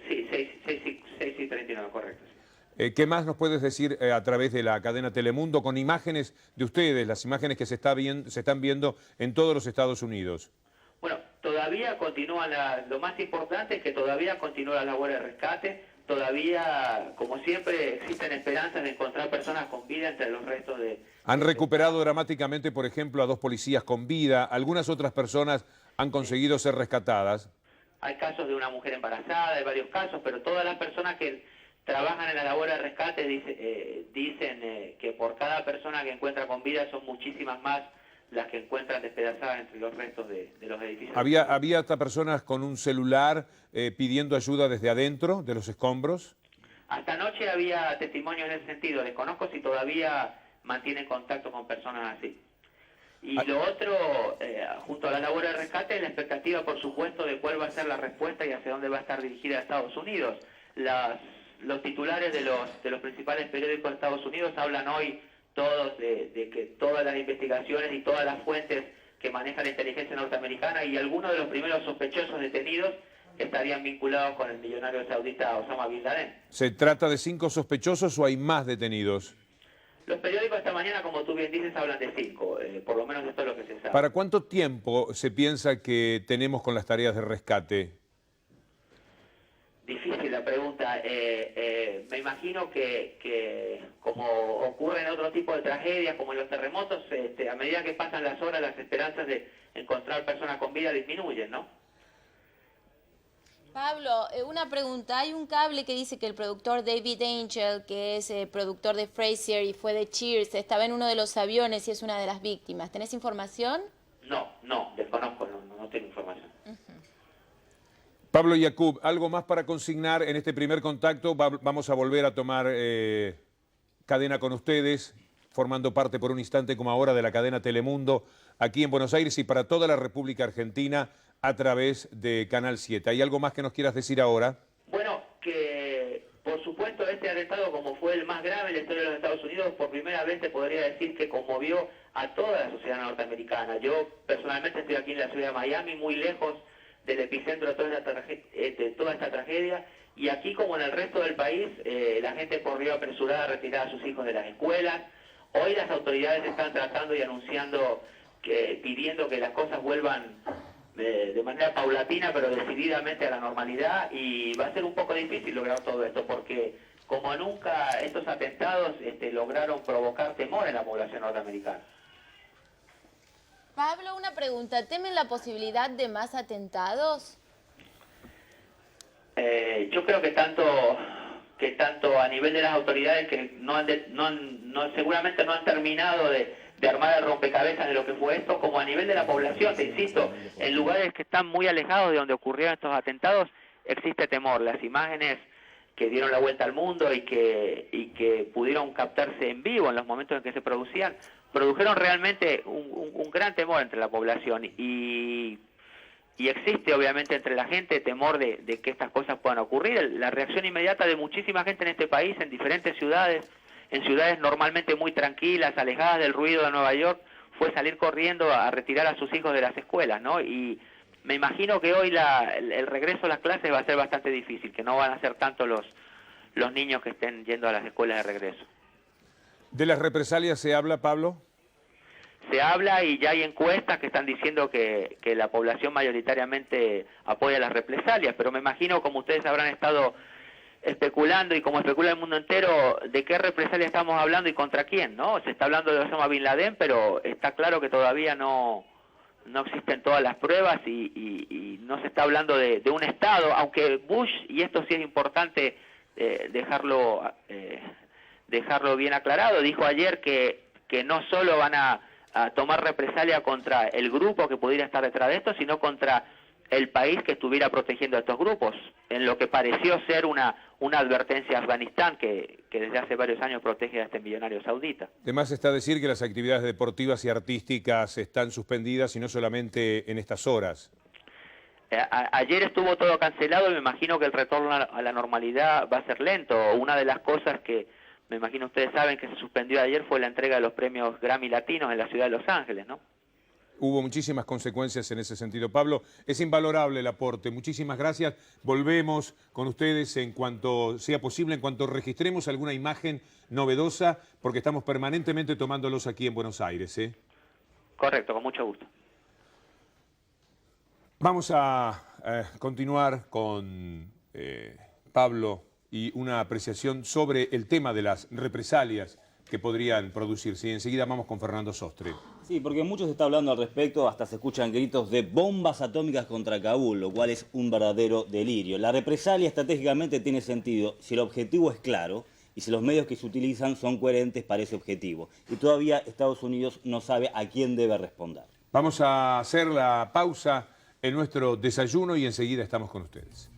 S13: Sí, 6:39, correcto.
S2: ¿Qué más nos puedes decir a través de la cadena Telemundo con imágenes de ustedes, las imágenes que se están viendo en todos los Estados Unidos?
S13: Bueno, todavía continúa, lo más importante es que todavía continúa la labor de rescate. Todavía, como siempre, existen esperanzas de encontrar personas con vida entre los restos de...
S2: Han recuperado dramáticamente, por ejemplo, a 2 policías con vida. Algunas otras personas han conseguido ser rescatadas.
S13: Hay casos de una mujer embarazada, hay varios casos, pero todas las personas que trabajan en la labor de rescate dicen que por cada persona que encuentra con vida son muchísimas más las que encuentran despedazadas entre los restos de los edificios.
S2: ¿Había hasta personas con un celular pidiendo ayuda desde adentro de los escombros?
S13: Hasta anoche había testimonios en ese sentido. Desconozco si todavía mantienen contacto con personas así. Y lo otro, junto a la labor de rescate, la expectativa, por supuesto, de cuál va a ser la respuesta y hacia dónde va a estar dirigida a Estados Unidos. Los titulares de los principales periódicos de Estados Unidos hablan hoy todos de que todas las investigaciones y todas las fuentes que maneja la inteligencia norteamericana y algunos de los primeros sospechosos detenidos estarían vinculados con el millonario saudita Osama Bin Laden.
S2: ¿Se trata de 5 sospechosos o hay más detenidos?
S13: Los periódicos esta mañana, como tú bien dices, hablan de 5, por lo menos esto es lo que se sabe.
S2: ¿Para cuánto tiempo se piensa que tenemos con las tareas de rescate?
S13: Difícil la pregunta. Me imagino que como ocurre en otro tipo de tragedias, como en los terremotos, a medida que pasan las horas, las esperanzas de encontrar personas con vida disminuyen, ¿no?
S14: Pablo, una pregunta. Hay un cable que dice que el productor David Angel, que es productor de Frasier y fue de Cheers, estaba en uno de los aviones y es una de las víctimas. ¿Tenés información?
S13: No, desconozco, no tengo información.
S2: Pablo Yacoub, ¿algo más para consignar en este primer contacto? Vamos a volver a tomar cadena con ustedes, formando parte por un instante como ahora de la cadena Telemundo, aquí en Buenos Aires y para toda la República Argentina a través de Canal 7. ¿Hay algo más que nos quieras decir ahora?
S13: Bueno, que por supuesto este atentado, como fue el más grave en la historia de los Estados Unidos, por primera vez te podría decir que conmovió a toda la sociedad norteamericana. Yo personalmente estoy aquí en la ciudad de Miami, muy lejos del epicentro de toda esta tragedia, y aquí como en el resto del país la gente corrió apresurada a retirar a sus hijos de las escuelas. Hoy las autoridades están tratando y anunciando, pidiendo que las cosas vuelvan de manera paulatina pero decididamente a la normalidad, y va a ser un poco difícil lograr todo esto porque como nunca estos atentados lograron provocar temor en la población norteamericana.
S14: Pablo, una pregunta. ¿Temen la posibilidad de más atentados?
S13: Yo creo que tanto a nivel de las autoridades que seguramente no han terminado de armar el rompecabezas de lo que fue esto, como a nivel de la población, te insisto, en lugares que están muy alejados de donde ocurrieron estos atentados, existe temor. Las imágenes que dieron la vuelta al mundo y que pudieron captarse en vivo en los momentos en que se produjeron realmente un gran temor entre la población y existe obviamente entre la gente temor de que estas cosas puedan ocurrir. La reacción inmediata de muchísima gente en este país, en diferentes ciudades, en ciudades normalmente muy tranquilas, alejadas del ruido de Nueva York, fue salir corriendo a retirar a sus hijos de las escuelas, ¿no? Y me imagino que hoy el regreso a las clases va a ser bastante difícil, que no van a ser tanto los niños que estén yendo a las escuelas de regreso.
S2: ¿De las represalias se habla, Pablo?
S13: Se habla y ya hay encuestas que están diciendo que la población mayoritariamente apoya las represalias, pero me imagino, como ustedes habrán estado especulando y como especula el mundo entero, de qué represalia estamos hablando y contra quién, ¿no? Se está hablando de Osama Bin Laden, pero está claro que todavía no existen todas las pruebas y no se está hablando de un Estado, aunque Bush, y esto sí es importante dejarlo bien aclarado, dijo ayer que no solo van a tomar represalia contra el grupo que pudiera estar detrás de esto, sino contra el país que estuviera protegiendo a estos grupos, en lo que pareció ser una advertencia a Afganistán que desde hace varios años protege a este millonario saudita.
S2: Además está decir que las actividades deportivas y artísticas están suspendidas y no solamente en estas horas.
S13: Ayer estuvo todo cancelado y me imagino que el retorno a la normalidad va a ser lento. Una de las cosas que me imagino ustedes saben que se suspendió ayer fue la entrega de los premios Grammy Latinos en la ciudad de Los Ángeles, ¿no?
S2: Hubo muchísimas consecuencias en ese sentido. Pablo, es invalorable el aporte. Muchísimas gracias. Volvemos con ustedes en cuanto sea posible, en cuanto registremos alguna imagen novedosa, porque estamos permanentemente tomándolos aquí en Buenos Aires, ¿eh?
S13: Correcto, con mucho gusto.
S2: Vamos a continuar con Pablo y una apreciación sobre el tema de las represalias que podrían producirse. Y enseguida vamos con Fernando Sostre.
S10: Sí, porque mucho se está hablando al respecto, hasta se escuchan gritos de bombas atómicas contra Kabul, lo cual es un verdadero delirio. La represalia estratégicamente tiene sentido si el objetivo es claro y si los medios que se utilizan son coherentes para ese objetivo. Y todavía Estados Unidos no sabe a quién debe responder.
S2: Vamos a hacer la pausa en nuestro desayuno y enseguida estamos con ustedes.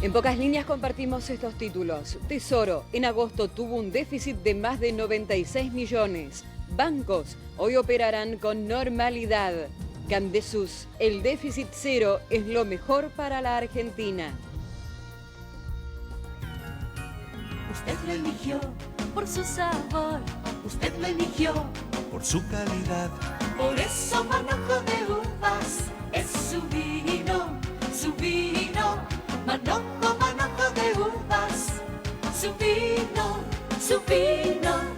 S15: En pocas líneas compartimos estos títulos. Tesoro, en agosto tuvo un déficit de más de 96 millones. Bancos, hoy operarán con normalidad. Candesus, el déficit cero es lo mejor para la Argentina.
S16: Usted lo eligió por su sabor, usted lo eligió
S17: por su calidad.
S16: Por eso Manojo de Uvas es su vino, su vino. Manojo, manojo de uvas, su vino, su vino.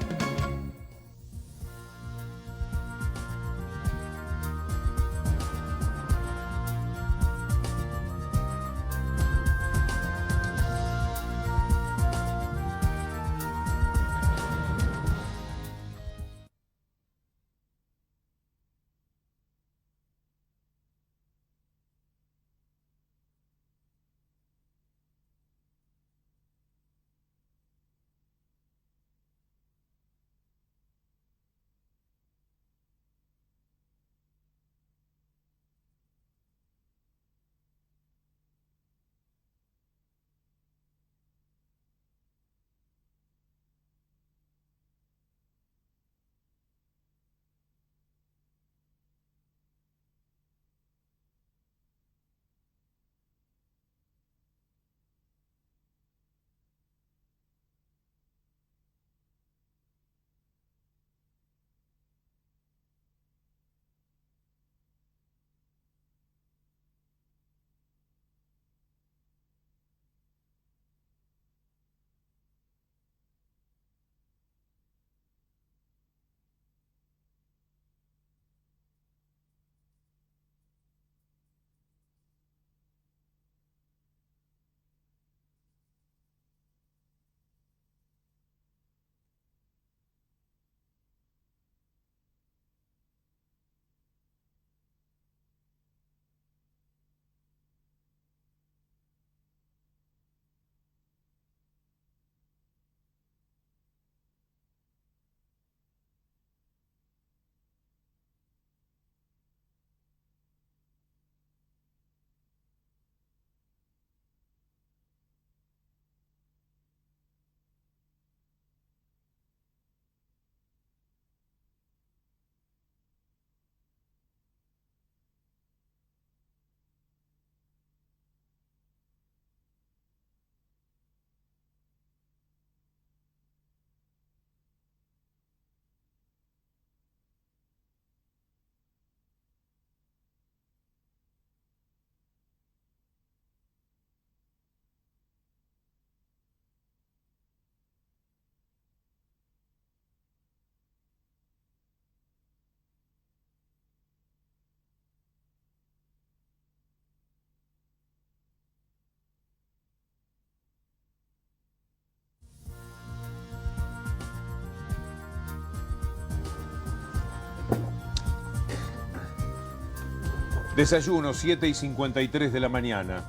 S2: Desayuno, 7:53 de la mañana.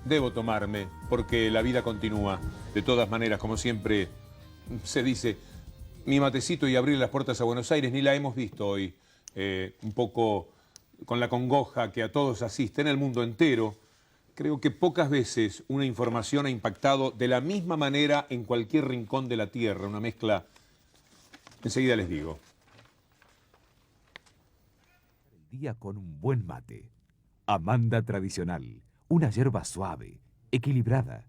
S2: Debo tomarme, porque la vida continúa. De todas maneras, como siempre se dice, mi matecito y abrir las puertas a Buenos Aires ni la hemos visto hoy. Un poco con la congoja que a todos asiste en el mundo entero. Creo que pocas veces una información ha impactado de la misma manera en cualquier rincón de la tierra. Una mezcla, enseguida les digo.
S18: El día con un buen mate. Amanda tradicional, una yerba suave, equilibrada.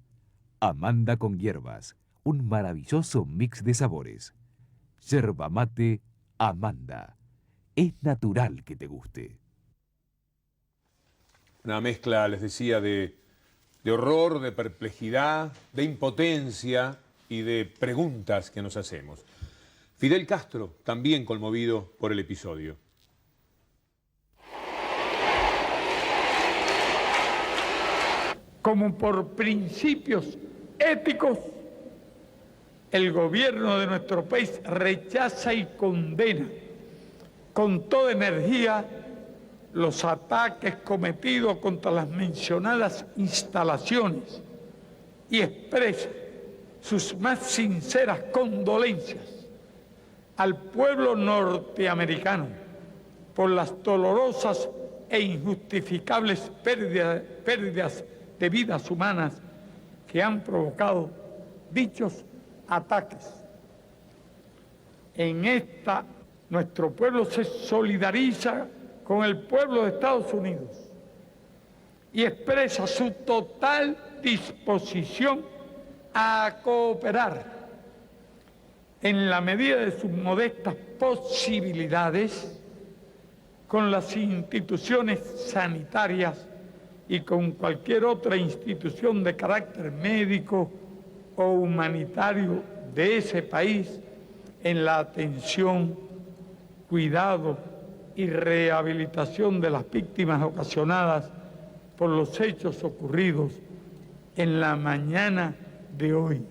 S18: Amanda con hierbas, un maravilloso mix de sabores. Yerba mate Amanda. Es natural que te guste.
S2: Una mezcla, les decía, de horror, de perplejidad, de impotencia y de preguntas que nos hacemos. Fidel Castro, también conmovido por el episodio.
S19: Como por principios éticos, el gobierno de nuestro país rechaza y condena con toda energía los ataques cometidos contra las mencionadas instalaciones y expresa sus más sinceras condolencias al pueblo norteamericano por las dolorosas e injustificables pérdidas de vidas humanas que han provocado dichos ataques. En esta, nuestro pueblo se solidariza con el pueblo de Estados Unidos y expresa su total disposición a cooperar en la medida de sus modestas posibilidades con las instituciones sanitarias y con cualquier otra institución de carácter médico o humanitario de ese país en la atención, cuidado y rehabilitación de las víctimas ocasionadas por los hechos ocurridos en la mañana de hoy.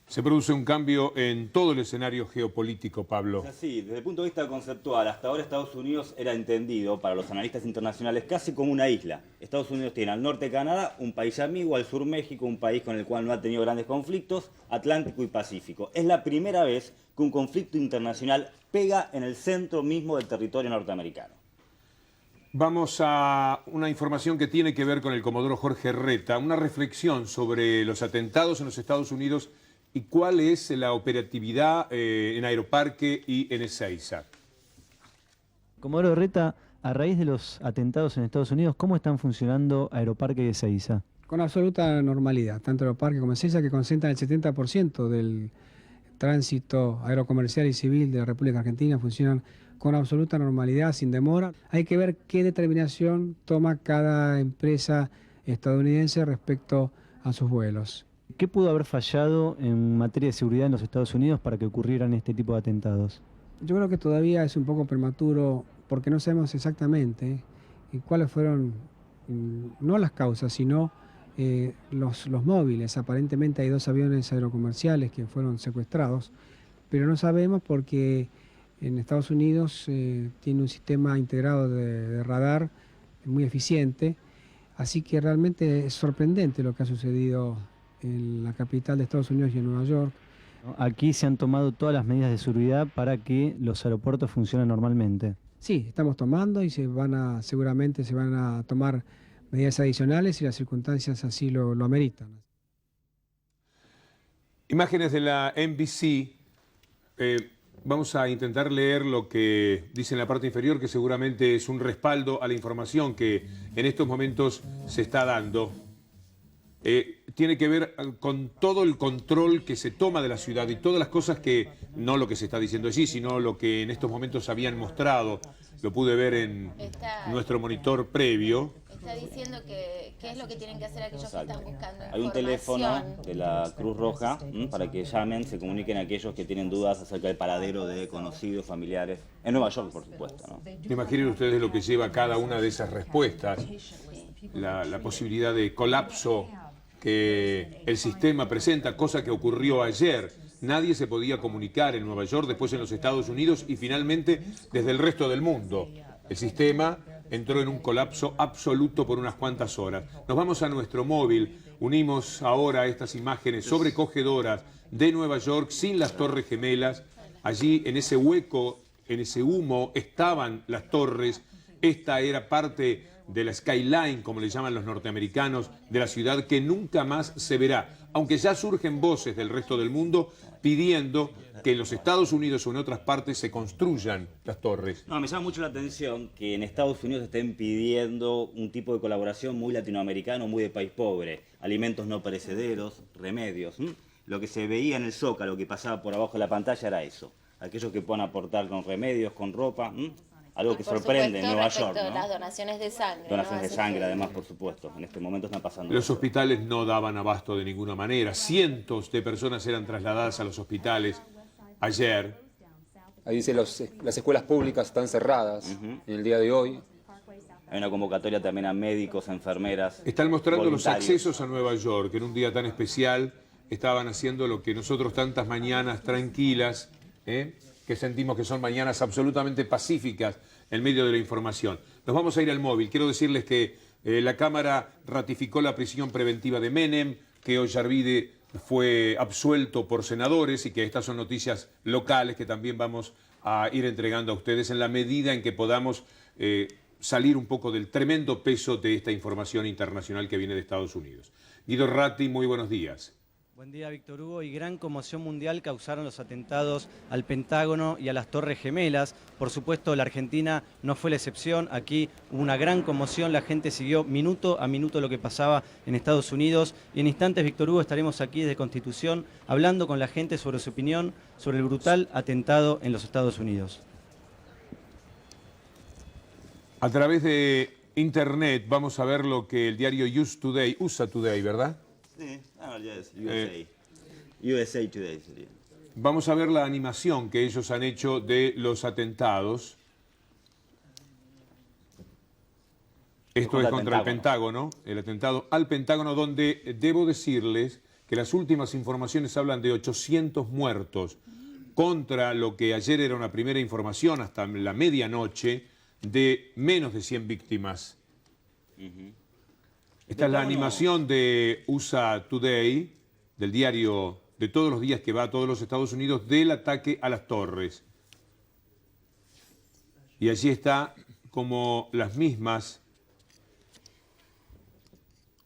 S2: Se produce un cambio en todo el escenario geopolítico, Pablo.
S10: Sí, desde el punto de vista conceptual, hasta ahora Estados Unidos era entendido para los analistas internacionales casi como una isla. Estados Unidos tiene al norte Canadá, un país amigo, al sur México, un país con el cual no ha tenido grandes conflictos, Atlántico y Pacífico. Es la primera vez que un conflicto internacional pega en el centro mismo del territorio norteamericano.
S2: Vamos a una información que tiene que ver con el comodoro Jorge Reta, una reflexión sobre los atentados en los Estados Unidos y cuál es la operatividad en Aeroparque y en Ezeiza.
S1: Comodoro Reta, a raíz de los atentados en Estados Unidos, ¿cómo están funcionando Aeroparque y Ezeiza?
S20: Con absoluta normalidad, tanto Aeroparque como Ezeiza, que concentran el 70% del tránsito aerocomercial y civil de la República Argentina, funcionan con absoluta normalidad, sin demora. Hay que ver qué determinación toma cada empresa estadounidense respecto a sus vuelos.
S1: ¿Qué pudo haber fallado en materia de seguridad en los Estados Unidos para que ocurrieran este tipo de atentados?
S20: Yo creo que todavía es un poco prematuro porque no sabemos exactamente cuáles fueron, no las causas, sino los móviles. Aparentemente hay 2 aviones aerocomerciales que fueron secuestrados, pero no sabemos porque en Estados Unidos tiene un sistema integrado de radar muy eficiente, así que realmente es sorprendente lo que ha sucedido en la capital de Estados Unidos y en Nueva York.
S1: Aquí se han tomado todas las medidas de seguridad para que los aeropuertos funcionen normalmente.
S20: Sí, estamos tomando y seguramente se van a tomar medidas adicionales si las circunstancias así lo ameritan.
S2: Imágenes de la NBC. Vamos a intentar leer lo que dice en la parte inferior, que seguramente es un respaldo a la información que en estos momentos se está dando. Tiene que ver con todo el control que se toma de la ciudad y todas las cosas que, no lo que se está diciendo allí, sino lo que en estos momentos habían mostrado. Lo pude ver en nuestro monitor previo.
S14: Está diciendo que qué es lo que tienen que hacer aquellos que están buscando
S10: Hay un teléfono de la Cruz Roja para que llamen, se comuniquen a aquellos que tienen dudas acerca del paradero de conocidos, familiares. En Nueva York, por supuesto, ¿no?
S2: Imaginen ustedes lo que lleva cada una de esas respuestas. La posibilidad de colapso que el sistema presenta, cosa que ocurrió ayer. nadie se podía comunicar en Nueva York, después en los Estados Unidos y finalmente desde el resto del mundo. El sistema entró en un colapso absoluto por unas cuantas horas. Nos vamos a nuestro móvil, unimos ahora estas imágenes sobrecogedoras de Nueva York sin las Torres Gemelas. Allí en ese hueco, en ese humo, estaban las torres. Esta era parte de la skyline, como le llaman los norteamericanos, de la ciudad que nunca más se verá. Aunque ya surgen voces del resto del mundo pidiendo que en los Estados Unidos o en otras partes se construyan las torres.
S10: No, me llama mucho la atención que en Estados Unidos estén pidiendo un tipo de colaboración muy latinoamericano, muy de país pobre. Alimentos no perecederos, remedios. Lo que se veía en el Zócalo, que pasaba por abajo de la pantalla, era eso. Aquellos que puedan aportar con remedios, con ropa, algo que sorprende en Nueva York, ¿no?
S14: Las donaciones de sangre.
S10: Donaciones de sangre, además, por supuesto. En este momento están pasando.
S2: Los hospitales no daban abasto de ninguna manera. Cientos de personas eran trasladadas a los hospitales ayer.
S21: Ahí dice, las escuelas públicas están cerradas en el día de hoy.
S10: Hay una convocatoria también a médicos, enfermeras.
S2: Están mostrando los
S10: voluntarios.
S2: accesos a Nueva York, que en un día tan especial estaban haciendo lo que nosotros tantas mañanas tranquilas, que sentimos que son mañanas absolutamente pacíficas en medio de la información. Nos vamos a ir al móvil. Quiero decirles que la Cámara ratificó la prisión preventiva de Menem, que Ollarvide fue absuelto por senadores y que estas son noticias locales que también vamos a ir entregando a ustedes en la medida en que podamos salir un poco del tremendo peso de esta información internacional que viene de Estados Unidos. Guido Ratti, muy buenos días.
S22: Buen día, Víctor Hugo. Y gran conmoción mundial causaron los atentados al Pentágono y a las Torres Gemelas. Por supuesto, la Argentina no fue la excepción. Aquí hubo una gran conmoción. La gente siguió minuto a minuto lo que pasaba en Estados Unidos. Y en instantes, Víctor Hugo, estaremos aquí desde Constitución hablando con la gente sobre su opinión sobre el brutal atentado en los Estados Unidos.
S2: A través de Internet vamos a ver lo que el diario USA Today, ¿verdad?
S10: Sí, USA Today sería.
S2: Vamos a ver la animación que ellos han hecho de los atentados. Esto es contra el Pentágono, el atentado al Pentágono, donde debo decirles que las últimas informaciones hablan de 800 muertos, contra lo que ayer era una primera información hasta la medianoche de menos de 100 víctimas. Esta es la animación de USA Today, del diario de todos los días que va a todos los Estados Unidos, del ataque a las torres. Y allí está como las mismas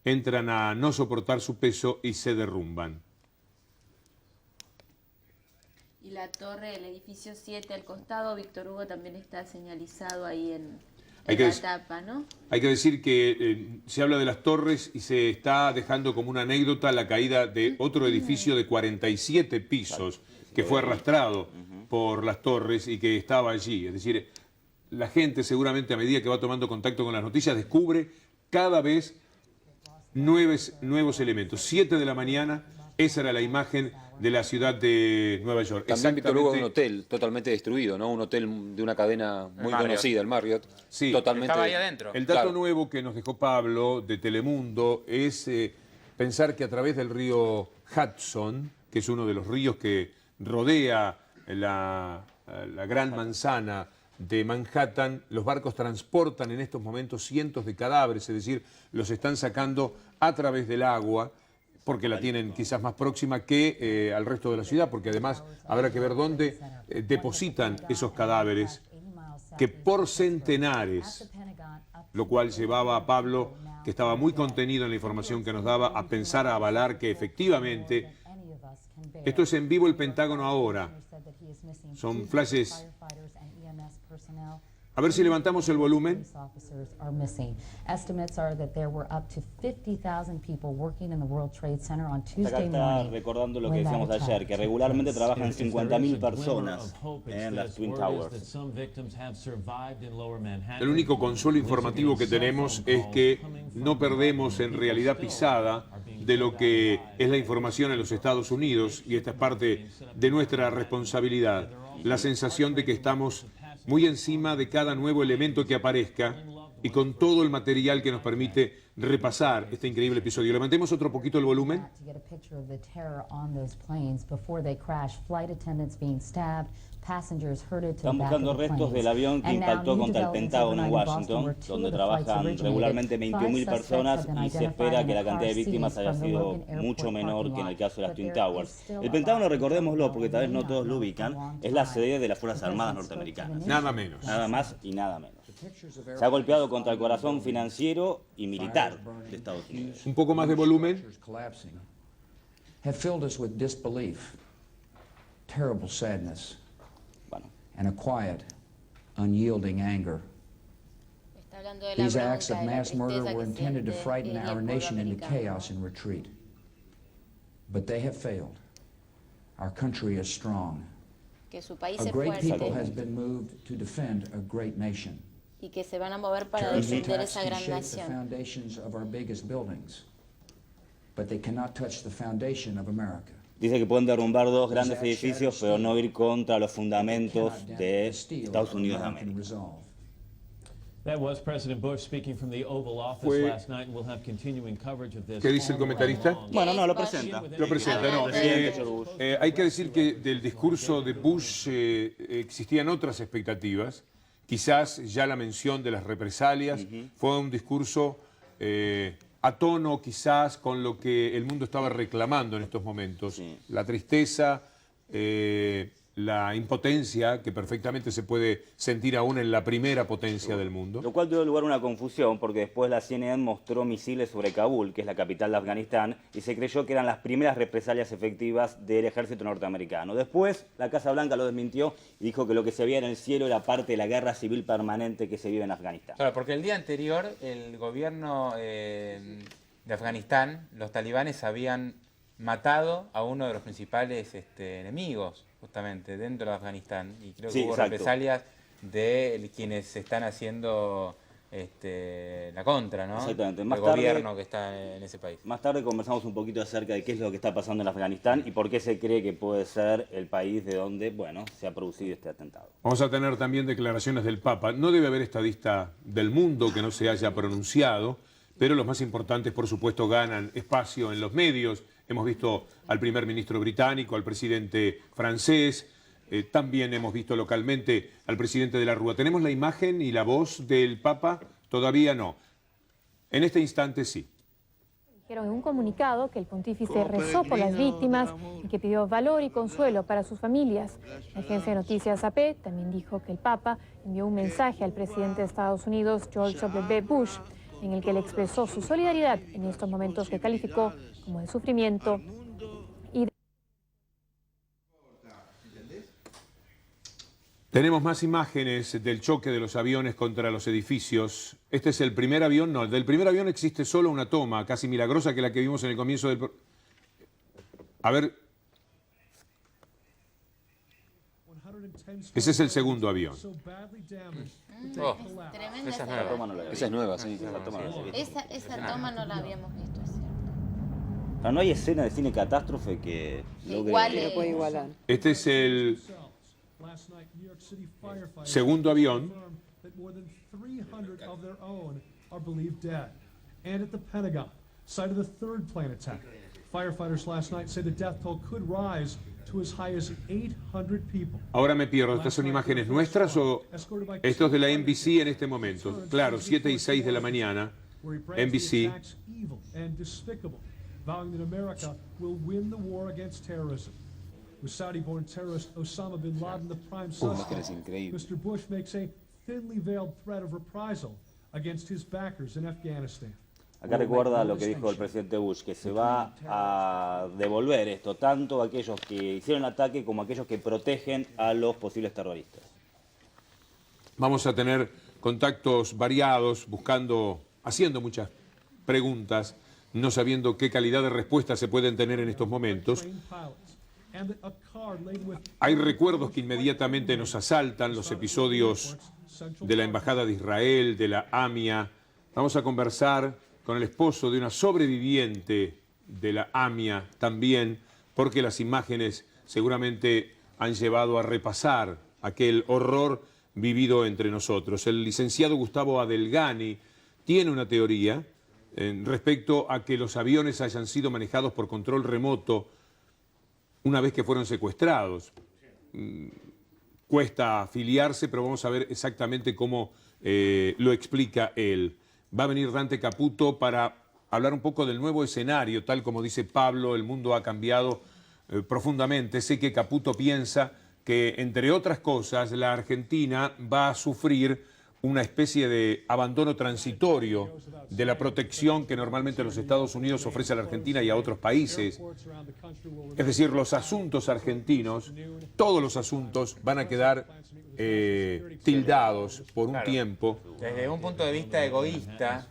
S2: entran a no soportar su peso y se derrumban.
S14: Y la torre del edificio 7 al costado, Víctor Hugo, también está señalizado ahí en la tapa, ¿no?
S2: Hay que decir que se habla de las torres y se está dejando como una anécdota la caída de otro edificio de 47 pisos que fue arrastrado por las torres y que estaba allí. Es decir, la gente seguramente a medida que va tomando contacto con las noticias descubre cada vez nuevos elementos. 7 de la mañana, esa era la imagen de la ciudad de Nueva York.
S21: También, Víctor Hugo, un hotel totalmente destruido, ¿no? Un hotel de una cadena muy conocida, el Marriott.
S2: Sí,
S21: totalmente.
S6: Estaba ahí adentro.
S2: El dato nuevo que nos dejó Pablo de Telemundo es pensar que a través del río Hudson, que es uno de los ríos que rodea la gran manzana de Manhattan, los barcos transportan en estos momentos cientos de cadáveres, es decir, los están sacando a través del agua, porque la tienen quizás más próxima que al resto de la ciudad, porque además habrá que ver dónde depositan esos cadáveres, que por centenares, lo cual llevaba a Pablo, que estaba muy contenido en la información que nos daba, a pensar, a avalar que efectivamente, esto es en vivo el Pentágono ahora, son flashes. A ver si levantamos el volumen.
S10: Acá está recordando lo que decíamos ayer, que regularmente trabajan 50.000 personas en las Twin Towers.
S2: El único consuelo informativo que tenemos es que no perdemos en realidad pisada de lo que es la información en los Estados Unidos, y esta es parte de nuestra responsabilidad, la sensación de que estamos muy encima de cada nuevo elemento que aparezca y con todo el material que nos permite repasar este increíble episodio. Levantemos otro poquito el volumen.
S10: Están buscando restos del avión que impactó contra el Pentágono en Washington, donde trabajan regularmente 21.000 personas y se espera que la cantidad de víctimas haya sido mucho menor que en el caso de las Twin Towers. El Pentágono, recordémoslo, porque tal vez no todos lo ubican, es la sede de las Fuerzas Armadas norteamericanas.
S2: Nada menos.
S10: Nada más y nada menos. Se ha golpeado contra el corazón financiero y militar de Estados Unidos.
S2: Un poco más de volumen.
S3: Have filled us with disbelief, terrible sadness, and a quiet, unyielding anger. These acts of mass murder were intended to frighten our nation into chaos and retreat. But they have failed. Our country is strong. A great people has been moved to defend a great nation.
S14: Y que se van a mover para defender esa gran nación.
S3: Foundations of our biggest buildings, but they cannot touch the foundation of America.
S10: Dice que pueden derrumbar dos grandes edificios, pero no ir contra los fundamentos de Estados Unidos de América.
S4: That was President Bush speaking from the Oval Office last night, and we'll have continuing coverage of this.
S2: ¿Qué dice el comentarista?
S10: Bueno, no, lo presenta.
S2: Lo presenta, no. Hay que decir que del discurso de Bush existían otras expectativas. Quizás ya la mención de las represalias fue un discurso a tono quizás con lo que el mundo estaba reclamando en estos momentos. La tristeza, la impotencia que perfectamente se puede sentir aún en la primera potencia del mundo.
S10: Lo cual dio lugar a una confusión porque después la CNN mostró misiles sobre Kabul, que es la capital de Afganistán, y se creyó que eran las primeras represalias efectivas del ejército norteamericano. Después la Casa Blanca lo desmintió y dijo que lo que se veía en el cielo era parte de la guerra civil permanente que se vive en Afganistán.
S6: Claro, porque el día anterior el gobierno de Afganistán, los talibanes habían matado a uno de los principales enemigos justamente dentro de Afganistán, y creo que hubo represalias de quienes están haciendo la contra, ¿no?
S10: Exactamente.
S6: El gobierno que está en ese país.
S10: Más tarde conversamos un poquito acerca de qué es lo que está pasando en Afganistán y por qué se cree que puede ser el país de donde, bueno, se ha producido este atentado.
S2: Vamos a tener también declaraciones del Papa. No debe haber estadista del mundo que no se haya pronunciado, pero los más importantes, por supuesto, ganan espacio en los medios. Hemos visto al primer ministro británico, al presidente francés, también hemos visto localmente al presidente de la Rúa. ¿Tenemos la imagen y la voz del Papa? Todavía no. En este instante sí.
S23: Dijeron en un comunicado que el pontífice rezó por las víctimas y que pidió valor y consuelo para sus familias. La agencia de noticias AP también dijo que el Papa envió un mensaje al presidente de Estados Unidos, George W. Bush, en el que le expresó su solidaridad en estos momentos que calificó como de sufrimiento y de...
S2: Tenemos más imágenes del choque de los aviones contra los edificios. Este es el primer avión, no, del primer avión existe solo una toma, casi milagrosa, que la que vimos en el comienzo del... A ver... Ese es el segundo avión.
S14: Oh, tremenda
S21: esa es nueva. Esa es nueva, sí.
S14: Esa toma no la habíamos visto, es cierto.
S10: Pero no hay escena de cine catástrofe que
S14: logre...
S15: puede igualar.
S2: Este es el segundo avión. Ahora me pierdo, ¿estas son imágenes nuestras o esto es de la NBC en este momento? Claro, 7 y 6 de la mañana, NBC.
S24: Vowing that America will win the war against terrorism. With Saudi-born terrorist Osama bin Laden the prime suspect, Mr. Bush makes a thinly veiled threat of reprisal against his backers in Afghanistan.
S10: Acá recuerda lo que dijo el presidente Bush, que se va a devolver esto, tanto a aquellos que hicieron el ataque como a aquellos que protegen a los posibles terroristas.
S2: Vamos a tener contactos variados, haciendo muchas preguntas, no sabiendo qué calidad de respuesta se pueden tener en estos momentos. Hay recuerdos que inmediatamente nos asaltan, los episodios de la Embajada de Israel, de la AMIA. Vamos a conversar con el esposo de una sobreviviente de la AMIA también, porque las imágenes seguramente han llevado a repasar aquel horror vivido entre nosotros. El licenciado Gustavo Adelgani tiene una teoría respecto a que los aviones hayan sido manejados por control remoto una vez que fueron secuestrados. Cuesta afiliarse, pero vamos a ver exactamente cómo lo explica él. Va a venir Dante Caputo para hablar un poco del nuevo escenario. Tal como dice Pablo, el mundo ha cambiado profundamente. Sé que Caputo piensa que, entre otras cosas, la Argentina va a sufrir una especie de abandono transitorio de la protección que normalmente los Estados Unidos ofrece a la Argentina y a otros países. Es decir, los asuntos argentinos, todos los asuntos van a quedar tildados por un tiempo.
S6: Desde un punto de vista egoísta,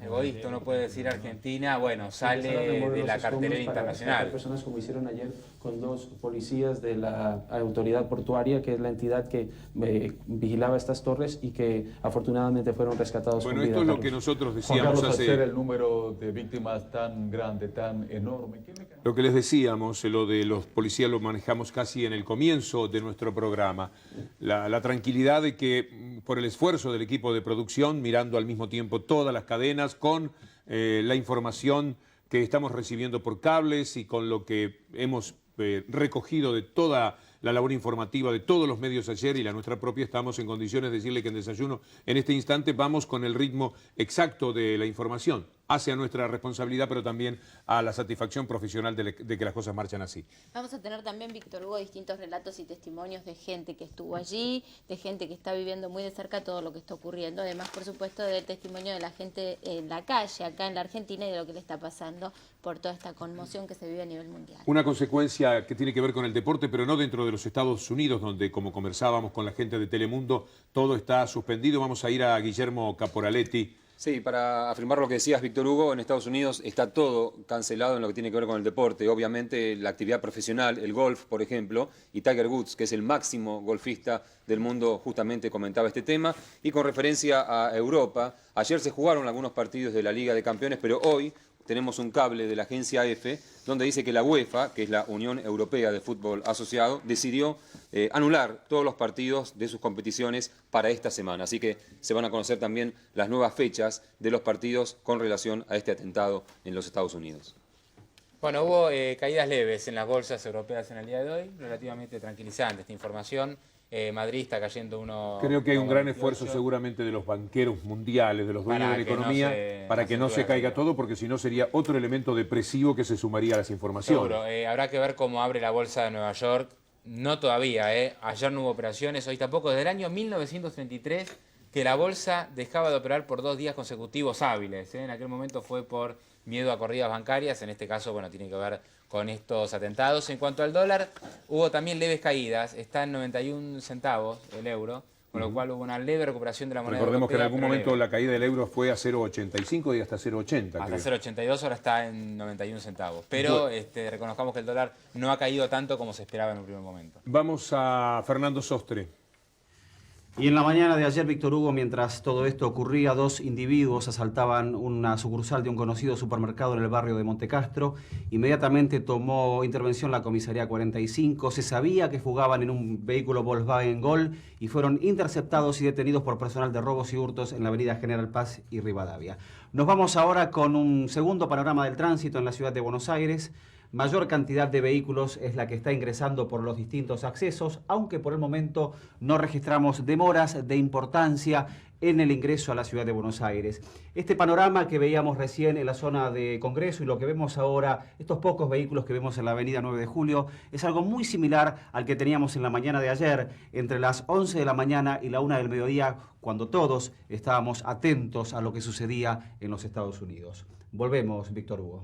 S6: uno puede decir Argentina, bueno, sale de la cartelera internacional.
S5: Personas como hicieron ayer con 2 policías de la autoridad portuaria, que es la entidad que vigilaba estas torres y que afortunadamente fueron rescatados.
S2: Bueno, esto es lo que nosotros decíamos
S7: hacer el número de víctimas tan grande, tan enorme.
S2: Lo que les decíamos, lo de los policías lo manejamos casi en el comienzo de nuestro programa. La tranquilidad de que por el esfuerzo del equipo de producción, mirando al mismo tiempo todas las cadenas, con la información que estamos recibiendo por cables y con lo que hemos recogido de toda la labor informativa de todos los medios ayer y la nuestra propia, estamos en condiciones de decirle que en Desayuno, en este instante, vamos con el ritmo exacto de la información, hacia nuestra responsabilidad, pero también a la satisfacción profesional de que las cosas marchan así.
S14: Vamos a tener también, Víctor Hugo, distintos relatos y testimonios de gente que estuvo allí, de gente que está viviendo muy de cerca todo lo que está ocurriendo, además, por supuesto, del testimonio de la gente en la calle, acá en la Argentina, y de lo que le está pasando por toda esta conmoción que se vive a nivel mundial.
S2: Una consecuencia que tiene que ver con el deporte, pero no dentro de los Estados Unidos, donde, como conversábamos con la gente de Telemundo, todo está suspendido. Vamos a ir a Guillermo Caporaletti.
S21: Sí, para afirmar lo que decías, Víctor Hugo, en Estados Unidos está todo cancelado en lo que tiene que ver con el deporte. Obviamente la actividad profesional, el golf, por ejemplo, y Tiger Woods, que es el máximo golfista del mundo, justamente comentaba este tema. Y con referencia a Europa, ayer se jugaron algunos partidos de la Liga de Campeones, pero hoy tenemos un cable de la agencia EFE donde dice que la UEFA, que es la Unión Europea de Fútbol Asociado, decidió anular todos los partidos de sus competiciones para esta semana. Así que se van a conocer también las nuevas fechas de los partidos con relación a este atentado en los Estados Unidos.
S6: Bueno, hubo caídas leves en las bolsas europeas en el día de hoy, relativamente tranquilizante esta información. Madrid está cayendo uno...
S2: Creo que hay un gran esfuerzo seguramente de los banqueros mundiales, de los dueños de la economía, para que no se caiga todo, porque si no sería otro elemento depresivo que se sumaría a las informaciones.
S6: Seguro, habrá que ver cómo abre la bolsa de Nueva York. No todavía, ayer no hubo operaciones, hoy tampoco. Desde el año 1933 que la bolsa dejaba de operar por 2 días consecutivos hábiles. En aquel momento fue por miedo a corridas bancarias, en este caso, bueno, tiene que ver con estos atentados. En cuanto al dólar, hubo también leves caídas, está en 91 centavos el euro, con lo cual hubo una leve recuperación de la moneda
S2: Recordemos
S6: europea,
S2: que en algún momento la caída del euro fue a 0,85 y hasta 0,80.
S6: Hasta 0,82, ahora está en 91 centavos. Pero reconozcamos que el dólar no ha caído tanto como se esperaba en un primer momento.
S2: Vamos a Fernando Sostre.
S8: Y en la mañana de ayer, Víctor Hugo, mientras todo esto ocurría, 2 individuos asaltaban una sucursal de un conocido supermercado en el barrio de Montecastro. Inmediatamente tomó intervención la comisaría 45. Se sabía que fugaban en un vehículo Volkswagen Gol y fueron interceptados y detenidos por personal de robos y hurtos en la avenida General Paz y Rivadavia. Nos vamos ahora con un segundo panorama del tránsito en la ciudad de Buenos Aires. Mayor cantidad de vehículos es la que está ingresando por los distintos accesos, aunque por el momento no registramos demoras de importancia en el ingreso a la ciudad de Buenos Aires. Este panorama que veíamos recién en la zona de Congreso y lo que vemos ahora, estos pocos vehículos que vemos en la avenida 9 de Julio, es algo muy similar al que teníamos en la mañana de ayer, entre las 11 de la mañana y la 1 del mediodía, cuando todos estábamos atentos a lo que sucedía en los Estados Unidos. Volvemos, Víctor Hugo.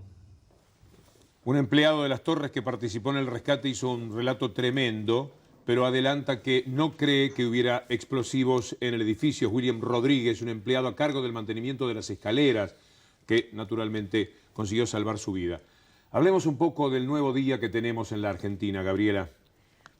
S2: Un empleado de Las Torres que participó en el rescate hizo un relato tremendo, pero adelanta que no cree que hubiera explosivos en el edificio. William Rodríguez, un empleado a cargo del mantenimiento de las escaleras, que naturalmente consiguió salvar su vida. Hablemos un poco del nuevo día que tenemos en la Argentina, Gabriela.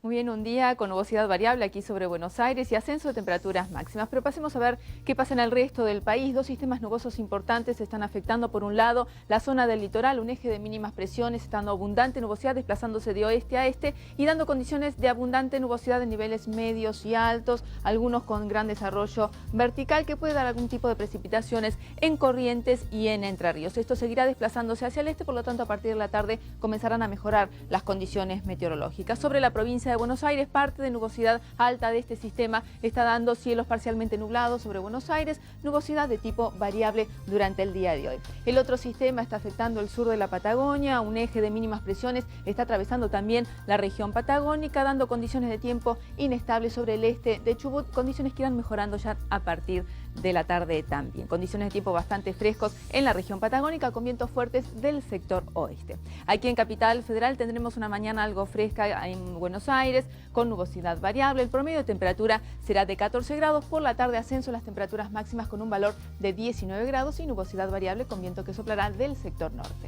S9: Muy bien, un día con nubosidad variable aquí sobre Buenos Aires y ascenso de temperaturas máximas. Pero pasemos a ver qué pasa en el resto del país. Dos sistemas nubosos importantes están afectando, por un lado, la zona del litoral, un eje de mínimas presiones, estando abundante nubosidad desplazándose de oeste a este y dando condiciones de abundante nubosidad en niveles medios y altos, algunos con gran desarrollo vertical que puede dar algún tipo de precipitaciones en Corrientes y en Entre Ríos. Esto seguirá desplazándose hacia el este, por lo tanto, a partir de la tarde comenzarán a mejorar las condiciones meteorológicas. Sobre la provincia de Buenos Aires, parte de nubosidad alta de este sistema está dando cielos parcialmente nublados sobre Buenos Aires, nubosidad de tipo variable durante el día de hoy. El otro sistema está afectando el sur de la Patagonia, un eje de mínimas presiones está atravesando también la región patagónica, dando condiciones de tiempo inestables sobre el este de Chubut, condiciones que irán mejorando ya a partir de la tarde también. Condiciones de tiempo bastante frescos en la región patagónica con vientos fuertes del sector oeste. Aquí en Capital Federal tendremos una mañana algo fresca en Buenos Aires con nubosidad variable. El promedio de temperatura será de 14 grados. Por la tarde ascenso las temperaturas máximas con un valor de 19 grados y nubosidad variable con viento que soplará del sector norte.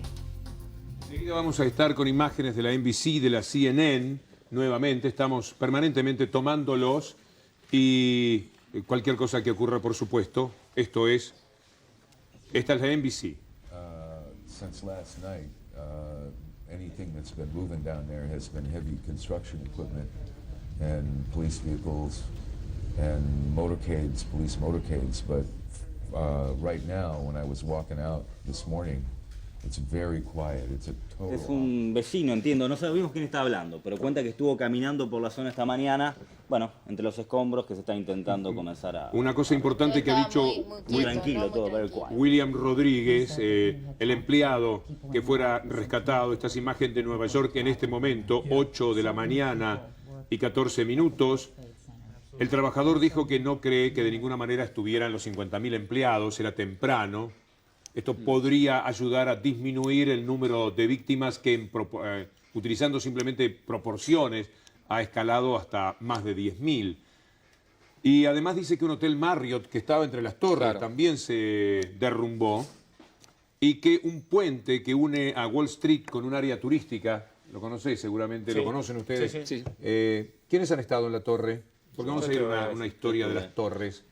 S2: Enseguida vamos a estar con imágenes de la NBC, de la CNN. Nuevamente estamos permanentemente tomándolos y cualquier cosa que ocurra, por supuesto. Esta es la NBC.
S11: Since last night, anything that's been moving down there has been heavy construction equipment and police vehicles and motorcades, police motorcades. But right now, when I was walking out this morning, it's very quiet. It's a total...
S10: Es un vecino, entiendo, no sabemos quién está hablando, pero cuenta que estuvo caminando por la zona esta mañana, bueno, entre los escombros que se está intentando comenzar a...
S2: Una cosa importante que ha dicho
S10: muy tranquilo todo, very quiet.
S2: William Rodríguez, el empleado que fuera rescatado, estas imágenes de Nueva York en este momento, 8 de la mañana y 14 minutos. El trabajador dijo que no cree que de ninguna manera estuvieran los 50.000 empleados, era temprano. Esto podría ayudar a disminuir el número de víctimas que, utilizando simplemente proporciones, ha escalado hasta más de 10.000. Y además dice que un hotel Marriott que estaba entre las torres también se derrumbó y que un puente que une a Wall Street con un área turística, lo conocéis seguramente, ¿lo conocen ustedes?
S21: Sí.
S2: ¿Quiénes han estado en la torre? Porque vamos a ir a una historia de las torres.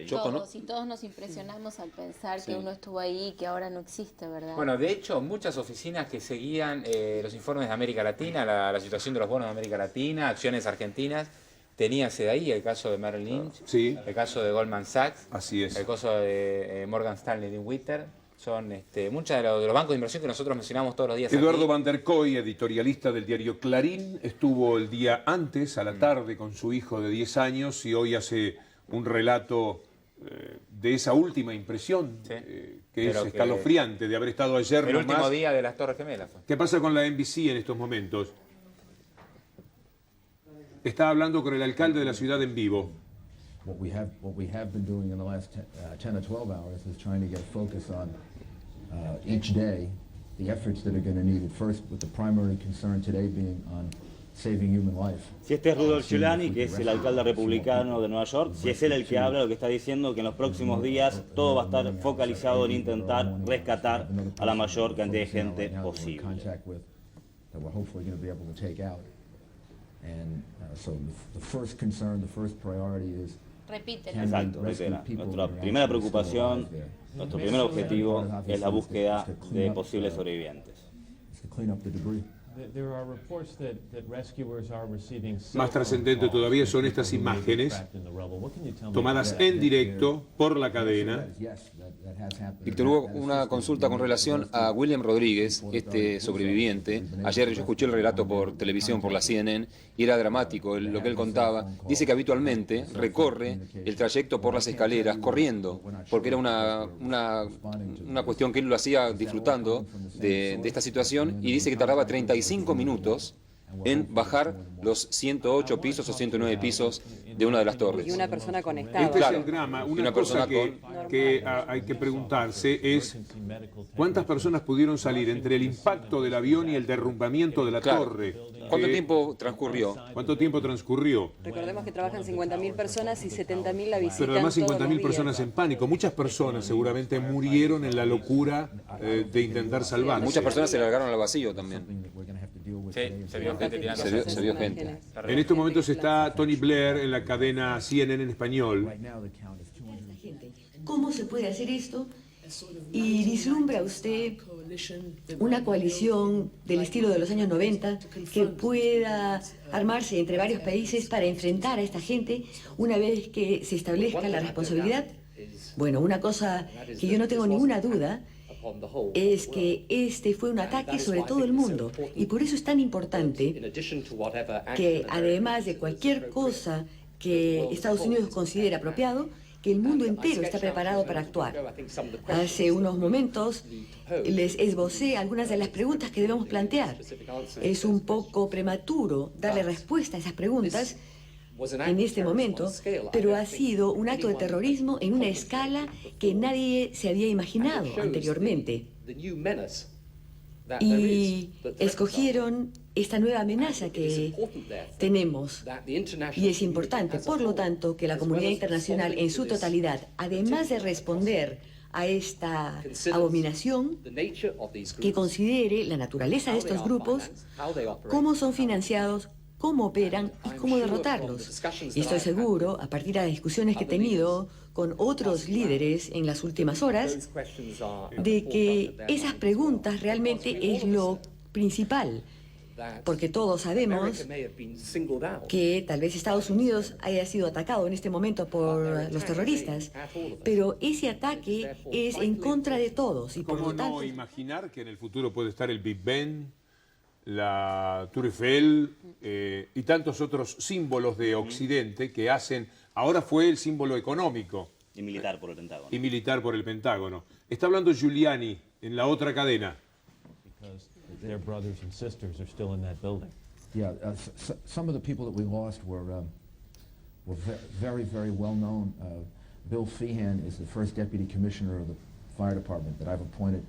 S14: Todos, y todos nos impresionamos al pensar que uno estuvo ahí y que ahora no existe, ¿verdad?
S6: Bueno, de hecho, muchas oficinas que seguían los informes de América Latina, la situación de los bonos de América Latina, acciones argentinas, tenían sede ahí, el caso de Merrill Lynch, el caso de Goldman Sachs, el caso de Morgan Stanley y Winter. Son muchos de los bancos de inversión que nosotros mencionamos todos los días.
S2: Eduardo
S6: aquí.
S2: Van der Kooi, editorialista del diario Clarín, estuvo el día antes, a la tarde, con su hijo de 10 años y hoy hace un relato de esa última impresión, que es escalofriante, de haber estado ayer
S6: el último día de las Torres Gemelas.
S2: ¿Qué pasa con la NBC en estos momentos? Está hablando con el alcalde de la ciudad en vivo.
S11: What we have been doing in the last 10 or 12 hours is trying to get focus on each day the efforts that are going to need it first, with the primary concern today being on saving human life.
S10: Si este es Rudolph Giuliani, que es el alcalde republicano de Nueva York, si es él el que habla, lo que está diciendo que en los próximos días todo va a estar focalizado en intentar rescatar a la mayor cantidad de gente posible. Exacto, nuestra primera preocupación, nuestro primer objetivo es la búsqueda de posibles sobrevivientes.
S2: Más trascendente todavía son estas imágenes tomadas en directo por la cadena.
S21: Víctor Hugo, una consulta con relación a William Rodríguez, este sobreviviente. Ayer yo escuché el relato por televisión, por la CNN, y era dramático lo que él contaba. Dice que habitualmente recorre el trayecto por las escaleras corriendo, porque era una cuestión que él lo hacía disfrutando de esta situación, y dice que tardaba 35 minutos en bajar los 108 pisos o 109 pisos de una de las torres.
S15: Y una persona conectada.
S2: Este es el drama. Una cosa que hay que preguntarse es ¿cuántas personas pudieron salir entre el impacto del avión y el derrumbamiento de la torre?
S21: ¿Cuánto tiempo transcurrió?
S2: ¿Cuánto tiempo transcurrió?
S15: Recordemos que trabajan 50.000 personas y 70.000 la visitan.
S2: Pero además 50.000
S15: personas
S2: personas en pánico. Muchas personas seguramente murieron en la locura de intentar salvarse.
S21: Muchas personas se largaron al vacío también.
S6: Sí, se vio gente tirando.
S21: Se vio gente.
S2: En estos momentos está Tony Blair en la cadena CNN en español.
S12: ¿Cómo se puede hacer esto? ¿Y vislumbra usted una coalición del estilo de los años 90 que pueda armarse entre varios países para enfrentar a esta gente una vez que se establezca la responsabilidad? Bueno, una cosa que yo no tengo ninguna duda es que este fue un ataque sobre todo el mundo y por eso es tan importante que además de cualquier cosa que Estados Unidos considere apropiado, que el mundo entero está preparado para actuar. Hace unos momentos les esbocé algunas de las preguntas que debemos plantear. Es un poco prematuro darle respuesta a esas preguntas en este momento, pero ha sido un acto de terrorismo en una escala que nadie se había imaginado anteriormente. Y escogieron esta nueva amenaza que tenemos. Y es importante, por lo tanto, que la comunidad internacional en su totalidad, además de responder a esta abominación, que considere la naturaleza de estos grupos, cómo son financiados, cómo operan y cómo derrotarlos. Y estoy seguro, a partir de las discusiones que he tenido con otros líderes en las últimas horas, de que esas preguntas realmente es lo principal. Porque todos sabemos que tal vez Estados Unidos haya sido atacado en este momento por los terroristas, pero ese ataque es en contra de todos. Y por
S2: ¿Cómo
S12: lo tanto,
S2: no imaginar que en el futuro puede estar el Big Ben, la Tour Eiffel y tantos otros símbolos de Occidente que hacen... Ahora fue el símbolo económico.
S10: Y militar por el Pentágono.
S2: Y militar por el Pentágono. Está hablando Giuliani en la otra cadena.
S4: Their brothers and sisters are still in that building.
S3: Yeah, some of the people that we lost were very, very well known. Bill Feehan is the first deputy commissioner of the fire department that I've appointed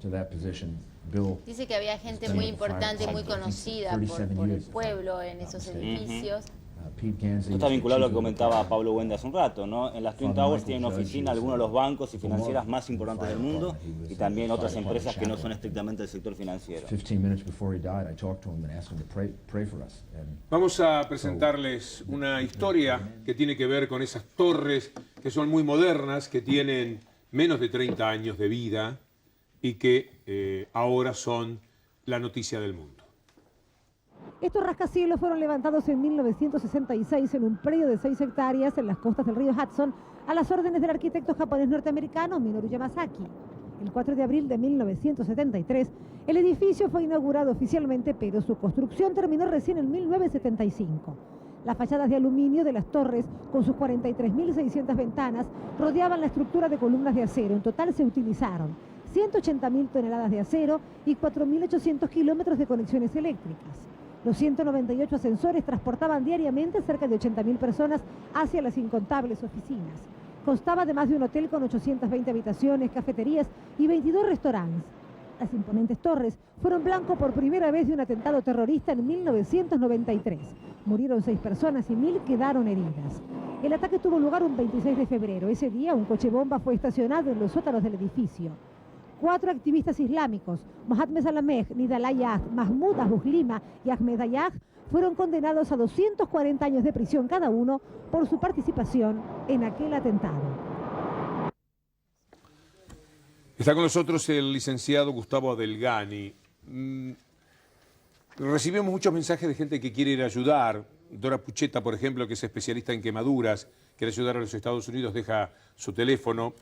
S3: to that position. Bill
S14: Dice que había gente muy importante, muy conocida por el pueblo en esos edificios.
S10: Esto está vinculado a lo que comentaba Pablo Wende hace un rato, ¿no? En las Twin Towers tienen oficina algunos de los bancos y financieras más importantes del mundo y también otras empresas que no son estrictamente del sector financiero.
S2: Vamos a presentarles una historia que tiene que ver con esas torres que son muy modernas, que tienen menos de 30 años de vida y que ahora son la noticia del mundo.
S13: Estos rascacielos fueron levantados en 1966 en un predio de 6 hectáreas en las costas del río Hudson a las órdenes del arquitecto japonés norteamericano Minoru Yamasaki. El 4 de abril de 1973, el edificio fue inaugurado oficialmente, pero su construcción terminó recién en 1975. Las fachadas de aluminio de las torres, con sus 43.600 ventanas, rodeaban la estructura de columnas de acero. En total se utilizaron 180.000 toneladas de acero y 4.800 kilómetros de conexiones eléctricas. Los 198 ascensores transportaban diariamente cerca de 80.000 personas hacia las incontables oficinas. Constaba además de un hotel con 820 habitaciones, cafeterías y 22 restaurantes. Las imponentes torres fueron blanco por primera vez de un atentado terrorista en 1993. Murieron 6 personas y 1.000 quedaron heridas. El ataque tuvo lugar un 26 de febrero. Ese día un coche bomba fue estacionado en los sótanos del edificio. 4 activistas islámicos, Mohamed Salameh, Nidal Ayad, Mahmoud Abu Lima y Ahmed Ayad, fueron condenados a 240 años de prisión cada uno por su participación en aquel atentado.
S2: Está con nosotros el licenciado Gustavo Adelgani. Recibimos muchos mensajes de gente que quiere ir a ayudar. Dora Pucheta, por ejemplo, que es especialista en quemaduras, quiere ayudar a los Estados Unidos, deja su teléfono.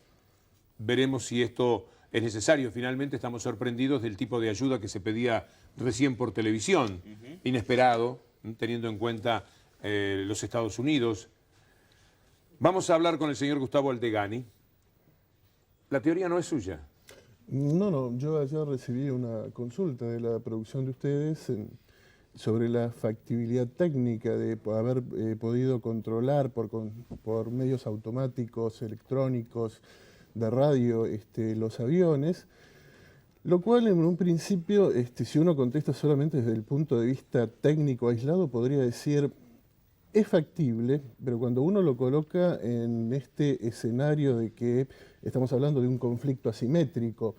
S2: Veremos si esto es necesario. Finalmente estamos sorprendidos del tipo de ayuda que se pedía recién por televisión. Inesperado, teniendo en cuenta los Estados Unidos. Vamos a hablar con el señor Gustavo Adelgani. La teoría no es suya.
S16: No, yo ayer recibí una consulta de la producción de ustedes sobre la factibilidad técnica de haber podido controlar por medios automáticos, electrónicos, de radio, los aviones, lo cual en un principio, si uno contesta solamente desde el punto de vista técnico aislado, podría decir, es factible, pero cuando uno lo coloca en este escenario de que estamos hablando de un conflicto asimétrico,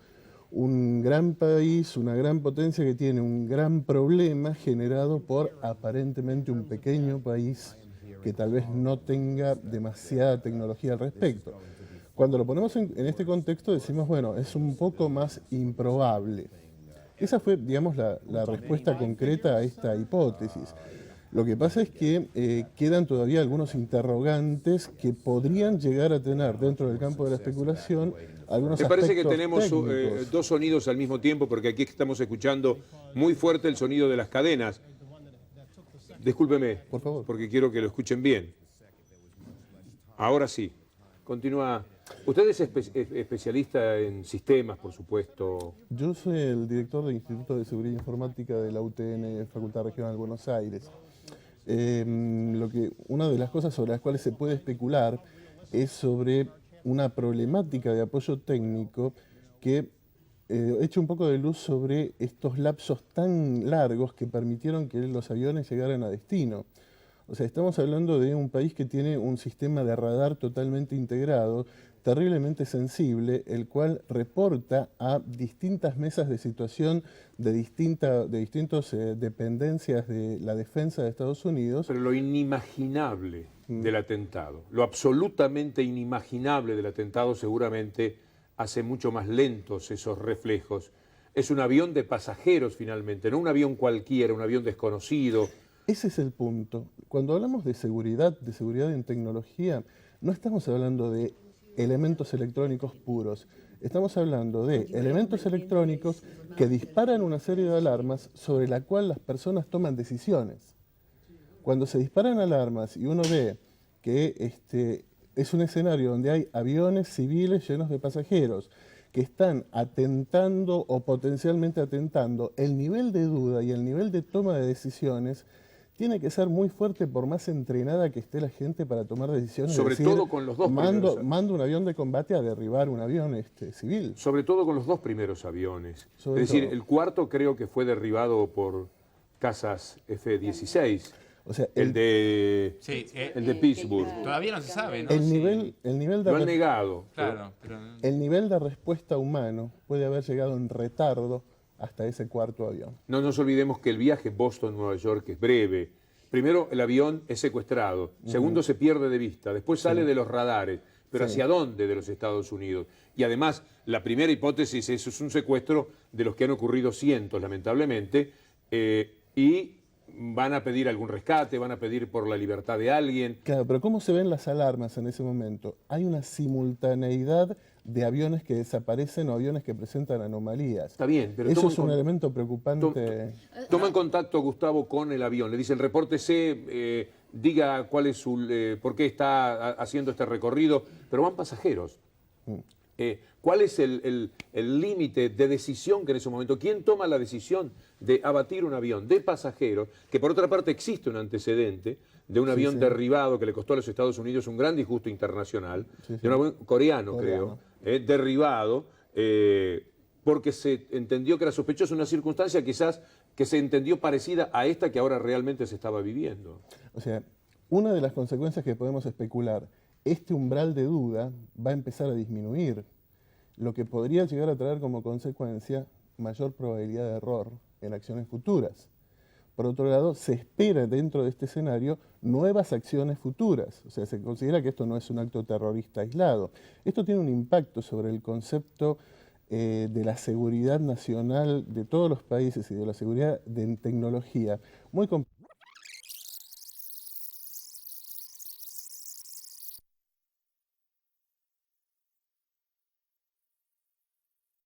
S16: un gran país, una gran potencia que tiene un gran problema generado por aparentemente un pequeño país que tal vez no tenga demasiada tecnología al respecto. Cuando lo ponemos en este contexto decimos, bueno, es un poco más improbable. Esa fue, digamos, la respuesta concreta a esta hipótesis. Lo que pasa es que quedan todavía algunos interrogantes que podrían llegar a tener dentro del campo de la especulación algunos aspectos.
S2: Me parece que tenemos
S16: técnicos.
S2: dos sonidos al mismo tiempo, porque aquí estamos escuchando muy fuerte el sonido de las cadenas. Discúlpeme, por favor, porque quiero que lo escuchen bien. Ahora sí. Continúa. Usted es especialista en sistemas, por supuesto.
S16: Yo soy el director del Instituto de Seguridad Informática de la UTN, Facultad Regional de Buenos Aires. Una de las cosas sobre las cuales se puede especular es sobre una problemática de apoyo técnico que echa un poco de luz sobre estos lapsos tan largos que permitieron que los aviones llegaran a destino. O sea, estamos hablando de un país que tiene un sistema de radar totalmente integrado, terriblemente sensible, el cual reporta a distintas mesas de situación de distintas dependencias de la defensa de Estados Unidos.
S2: Pero lo inimaginable del atentado, lo absolutamente inimaginable del atentado seguramente hace mucho más lentos esos reflejos. Es un avión de pasajeros finalmente, no un avión cualquiera, un avión desconocido.
S16: Ese es el punto. Cuando hablamos de seguridad en tecnología, no estamos hablando de elementos electrónicos puros. Estamos hablando de elementos electrónicos que disparan una serie de alarmas sobre la cual las personas toman decisiones. Cuando se disparan alarmas y uno ve que es un escenario donde hay aviones civiles llenos de pasajeros que están atentando o potencialmente atentando, el nivel de duda y el nivel de toma de decisiones tiene que ser muy fuerte por más entrenada que esté la gente para tomar decisiones.
S2: Sobre todo con los dos primeros.
S16: Mando un avión de combate a derribar un avión civil.
S2: Sobre todo con los dos primeros aviones. Es decir, el cuarto creo que fue derribado por cazas F-16.
S16: O sea,
S2: el de Pittsburgh.
S6: Todavía no se sabe, ¿no?
S16: El nivel de
S2: lo han negado.
S6: Claro,
S16: el nivel de respuesta humano puede haber llegado en retardo hasta ese cuarto avión.
S2: No nos olvidemos que el viaje Boston-Nueva York es breve. Primero, el avión es secuestrado. Segundo, se pierde de vista. Después sale de los radares. Pero ¿hacia dónde de los Estados Unidos? Y además, la primera hipótesis es un secuestro de los que han ocurrido cientos, lamentablemente, y van a pedir algún rescate, van a pedir por la libertad de alguien.
S16: Claro, pero ¿cómo se ven las alarmas en ese momento? Hay una simultaneidad de aviones que desaparecen o aviones que presentan anomalías.
S2: Está bien, pero
S16: eso es un elemento preocupante.
S2: Toma en contacto, Gustavo, con el avión. Le dicen, repórtese, diga cuál es por qué está haciendo este recorrido, pero van pasajeros. ¿Cuál es el límite de decisión que en ese momento? ¿Quién toma la decisión de abatir un avión de pasajeros? Que por otra parte existe un antecedente de un avión derribado que le costó a los Estados Unidos un gran disgusto internacional, de un avión coreano, creo, derribado, porque se entendió que era sospechoso, una circunstancia quizás que se entendió parecida a esta que ahora realmente se estaba viviendo.
S16: O sea, una de las consecuencias que podemos especular, este umbral de duda va a empezar a disminuir, lo que podría llegar a traer como consecuencia mayor probabilidad de error en acciones futuras. Por otro lado, se espera dentro de este escenario nuevas acciones futuras. O sea, se considera que esto no es un acto terrorista aislado. Esto tiene un impacto sobre el concepto de la seguridad nacional de todos los países y de la seguridad en tecnología muy complejo.